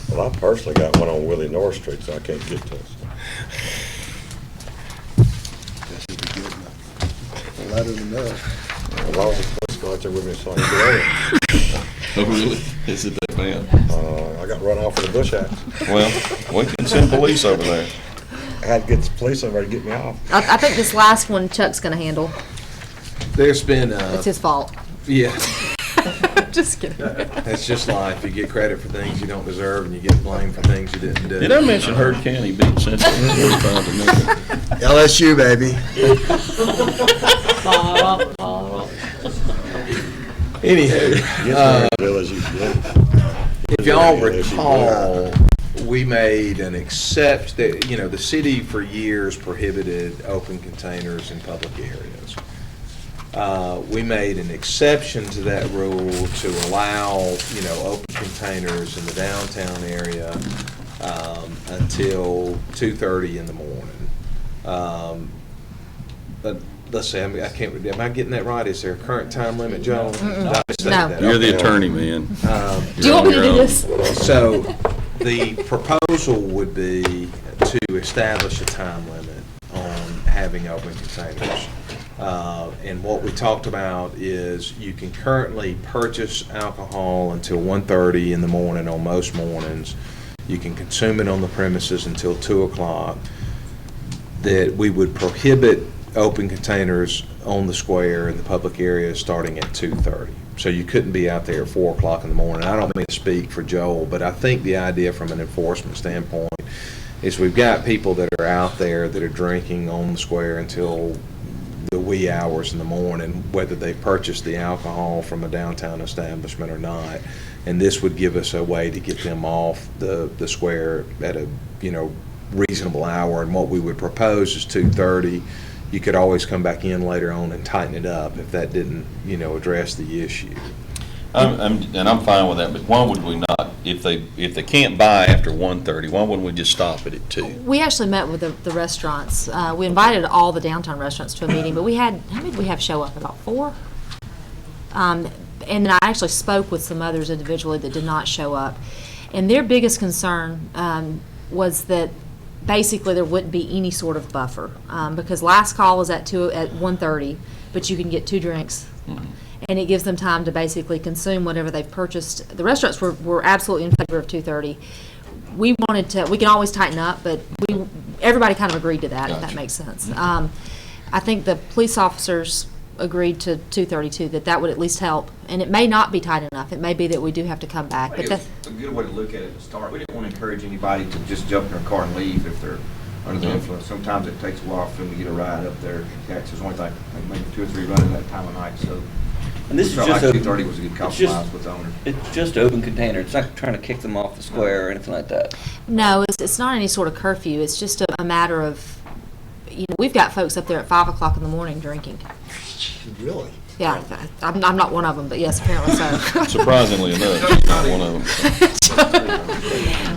Well, I personally got one on Willie North Street, so I can't get to it. That should be good enough. Letter than that. As long as the police go out there with me, so I can get over it. Oh, really? Is it that bad? I got run off with a bush axe. Well, we can send police over there. I had to get the police over to get me off. I think this last one Chuck's going to handle. there's been, It's his fault. yeah, Just kidding. that's just life. You get credit for things you don't deserve, and you get blamed for things you didn't do. Did I mention Heard County beat Central 45-0? LSU, baby. Anywho, Yes, Bill, as you did. if y'all recall, we made an exception, the city for years prohibited open containers in public areas. We made an exception to that rule to allow, open containers in the downtown area until 2:30 in the morning. But let's see, am I getting that right? Is there a current time limit, Joe? Did I mistake No. that? You're the Okay. attorney, man. Do you want me to do this? So the proposal would be to establish a time limit on having open containers. And what we talked about is you can currently purchase alcohol until 1:30 in the morning on most mornings. You can consume it on the premises until 2 o'clock. That we would prohibit open containers on the square in the public area starting at 2:30. So you couldn't be out there at 4 o'clock in the morning. I don't mean to speak for Joel, but I think the idea from an enforcement standpoint is we've got people that are out there that are drinking on the square until the wee hours in the morning, whether they purchase the alcohol from a downtown establishment or not. And this would give us a way to get them off the square at a, reasonable hour. And what we would propose is 2:30. You could always come back in later on and tighten it up if that didn't, address the issue. I'm fine with that, but why would we not, if they can't buy after 1:30, why wouldn't we just stop it at 2? We actually met with the restaurants. We invited all the downtown restaurants to a meeting, but how many did we have show up? About 4? And then I actually spoke with some others individually that did not show up. And their biggest concern was that basically there wouldn't be any sort of buffer, because last call was at 1:30, but you can get 2 drinks. Mm-hmm. And it gives them time to basically consume whatever they've purchased. The restaurants were absolutely in favor of 2:30. We can always tighten up, but everybody kind of agreed to that, if that Gotcha. makes sense. I think the police officers agreed to 2:32, that would at least help. And it may not be tight enough. It may be that we do have to come back. I But think it's a good way to look at it to start. We didn't want to encourage anybody to just jump in their car and leave if they're under the influence. Sometimes it takes a while for them to get a ride up there. There's only maybe 2 or 3 running that time of night. So And this is Felt just like a- 230 was a good it's compromise just- with the owner. It's just open container. It's not trying to kick them off the square or anything like that. No, it's not any sort of curfew. It's just a matter of, we've got folks up there at 5 o'clock in the morning drinking. Really? Yeah, I'm not one of them, but yes, apparently so. Surprisingly enough, she's not one of them.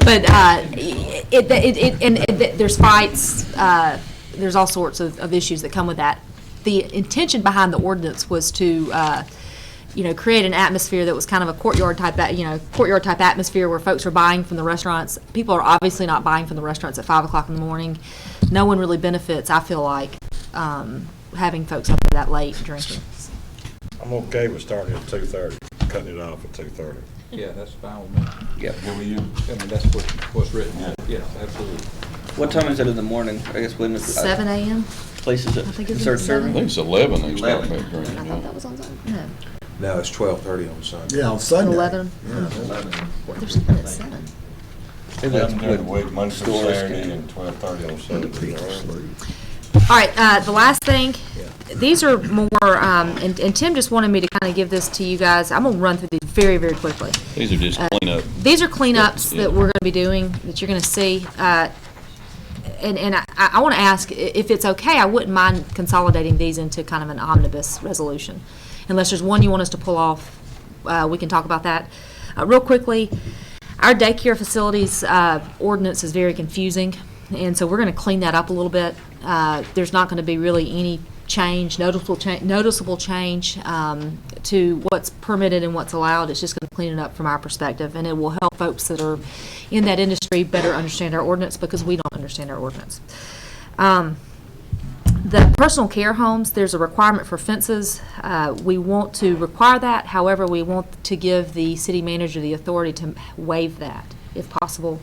But there's fights, there's all sorts of issues that come with that. The intention behind the ordinance was to, create an atmosphere that was kind of a courtyard type atmosphere where folks are buying from the restaurants. People are obviously not buying from the restaurants at 5 o'clock in the morning. No one really benefits, I feel like, having folks up there that late drinking. I'm okay with starting at 2:30, cutting it off at 2:30. Yeah, that's fine with me. Yep. I mean, that's what's written. Yes, absolutely. What time is it in the morning? I guess when is 7 a.m.? places that I think it's start at I serving? think it's 11 they start 11. back I drinking. thought that was on Sunday. No, No, it's 12:30 on Sunday. Yeah, on Sunday. 11. Yeah. 11. There's something at 7. Maybe that's 11 during the when week, Monday through stores Saturday, can- and 12:30 on Sunday. All right. All right, the last thing, these are more, and Tim just wanted me to kind of give this to you guys. I'm going to run through these very, very quickly. These are just cleanup. These are cleanups Yeah. that we're going to be doing, that you're going to see. And I want to ask, if it's okay, I wouldn't mind consolidating these into kind of an omnibus resolution. Unless there's one you want us to pull off, we can talk about that. Real quickly, our daycare facilities ordinance is very confusing, and so we're going to clean that up a little bit. There's not going to be really any change, noticeable change to what's permitted and what's allowed. It's just going to clean it up from our perspective, and it will help folks that are in that industry better understand our ordinance, because we don't understand our ordinance. The personal care homes, there's a requirement for fences. We want to require that. However, we want to give the city manager the authority to waive that, if possible.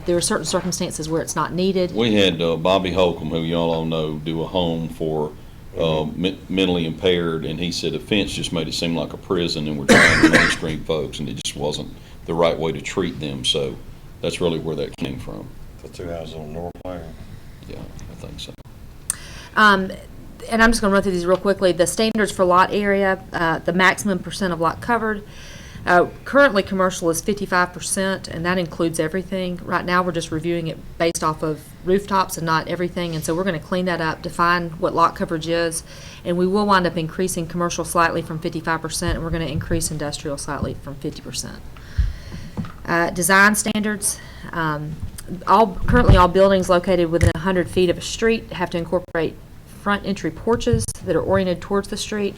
There are certain circumstances where it's not needed. We had Bobby Holcomb, who y'all all know, do a home for mentally impaired, and he said a fence just made it seem like a prison, and we're trying to mainstream folks, and it just wasn't the right way to treat them. So that's really where that came from. The two houses on North Lane. Yeah, I think so. And I'm just going to run through these real quickly. The standards for lot area, the maximum percent of lot covered. Currently, commercial is 55%, and that includes everything. Right now, we're just reviewing it based off of rooftops and not everything, and so we're going to clean that up, define what lot coverage is, and we will wind up increasing commercial slightly from 55%, and we're going to increase industrial slightly from 50%. Design standards. Currently, all buildings located within 100 feet of a street have to incorporate front entry porches that are oriented towards the street.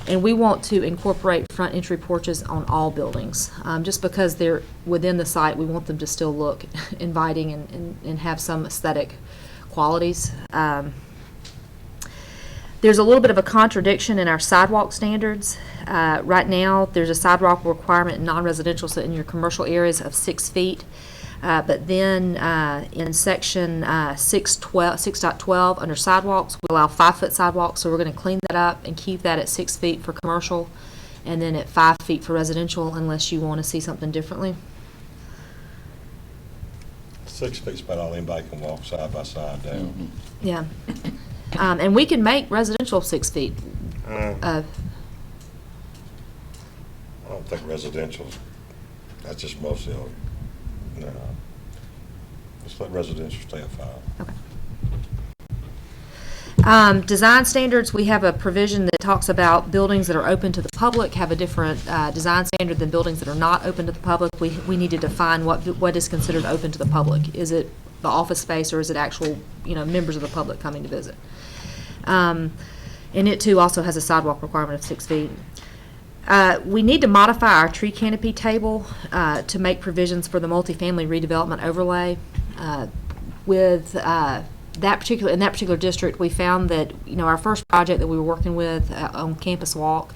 And we want to incorporate front entry porches on all buildings. Just because they're within the site, we want them to still look inviting and have some aesthetic qualities. There's a little bit of a contradiction in our sidewalk standards. Right now, there's a sidewalk requirement in non-residential, so in your commercial areas, of 6 feet. But then in section 6.12 under sidewalks, we allow 5-foot sidewalks, so we're going to clean that up and keep that at 6 feet for commercial, and then at 5 feet for residential, unless you want to see something differently. 6 feet's about all anybody can walk side by side down. Yeah. And we can make residential 6 feet. I don't think residential's, that's just mostly, no. Let's let residential stay at 5. Okay. Design standards, we have a provision that talks about buildings that are open to the public have a different design standard than buildings that are not open to the public. We need to define what is considered open to the public. Is it the office space, or is it actual, members of the public coming to visit? And it too also has a sidewalk requirement of 6 feet. We need to modify our tree canopy table to make provisions for the multifamily redevelopment overlay. With in that particular district, we found that our first project that we were working with on Campus Walk,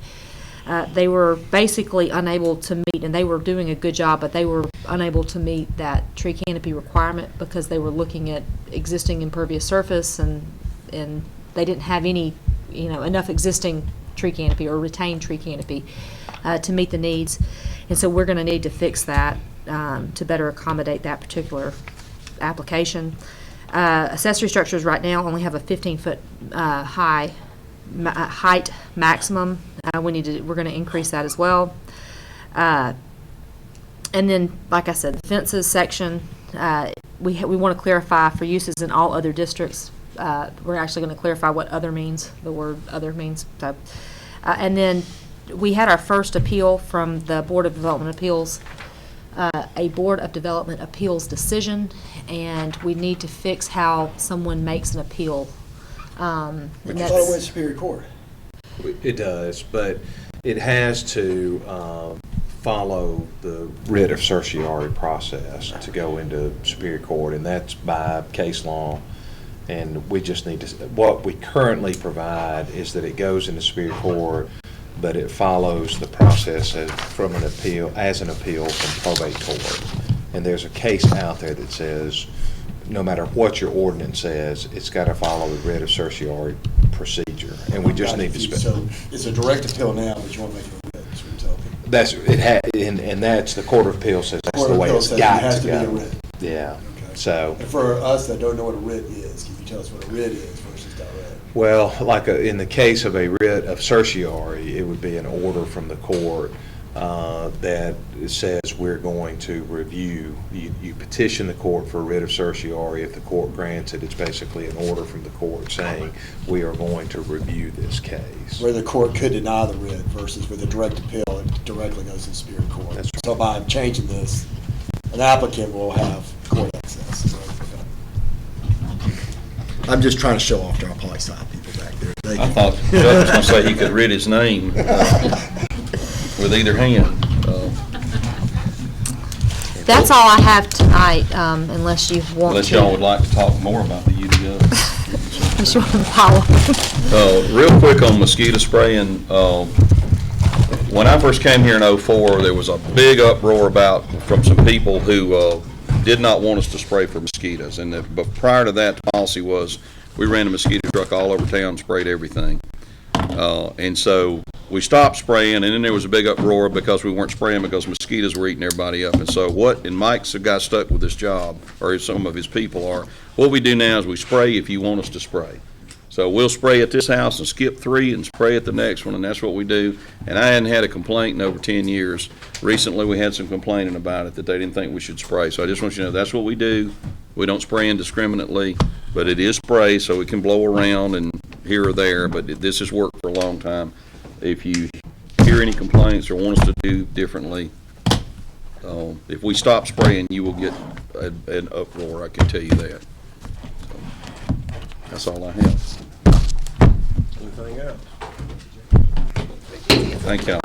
they were basically unable to meet, and they were doing a good job, but they were unable to meet that tree canopy requirement because they were looking at existing impervious surface, and they didn't have any enough existing tree canopy or retained tree canopy to meet the needs, and so we're going to need to fix that to better accommodate that particular application. Accessory structures right now only have a 15-foot high height maximum, we're gonna increase that as well. And then, like I said, the fences section, we want to clarify for uses in all other districts. We're actually going to clarify what other means, the word other means. So, and then we had our first appeal from the Board of Development Appeals, a Board of Development Appeals decision, and we need to fix how someone makes an appeal. But you thought it went Superior Court. It does, but it has to follow the writ of certiorari process to go into Superior Court, and that's by case law. And we just need to, what we currently provide is that it goes into Superior Court, but it follows the process from an appeal, as an appeal from probate court. And there's a case out there that says, no matter what your ordinance says, it's got to follow the writ of certiorari procedure. And we just need to. So it's a direct appeal now, but you want to make it a writ, is what you're telling me. That's and that's the Court of Appeal says that's the way it's got to go. Yeah. Okay. So. And for us that don't know what a writ is, can you tell us what a writ is versus direct? Well, like in the case of a writ of certiorari, it would be an order from the court that says we're going to review. You petition the court for a writ of certiorari. If the court grants it, it's basically an order from the court saying we are going to review this case. Where the court could deny the writ versus with a direct appeal, it directly goes to Superior Court. That's right. So by changing this, an applicant will have court access. I'm just trying to show off to our poli-sci people back there. I thought Chuck was going to say he could read his name with either hand. That's all I have tonight, unless you want to. Unless y'all would like to talk more about the UDO. Unless you want to follow. Real quick on mosquito spraying, when I first came here in '04, there was a big uproar from some people who did not want us to spray for mosquitoes. But prior to that, the policy was we ran a mosquito truck all over town and sprayed everything. And so we stopped spraying, and then there was a big uproar because we weren't spraying because mosquitoes were eating everybody up. And so and Mike's the guy stuck with this job, or some of his people are, what we do now is we spray if you want us to spray. So we'll spray at this house and skip 3 and spray at the next one, and that's what we do. And I hadn't had a complaint in over 10 years. Recently, we had some complaining about it, that they didn't think we should spray. So I just want you to know that's what we do. We don't spray indiscriminately, but it is spray, so it can blow around and here or there, but this has worked for a long time. If you hear any complaints or want us to do differently, if we stop spraying, you will get an uproar, I can tell you that. So, that's all I have. Anything else? Thank y'all.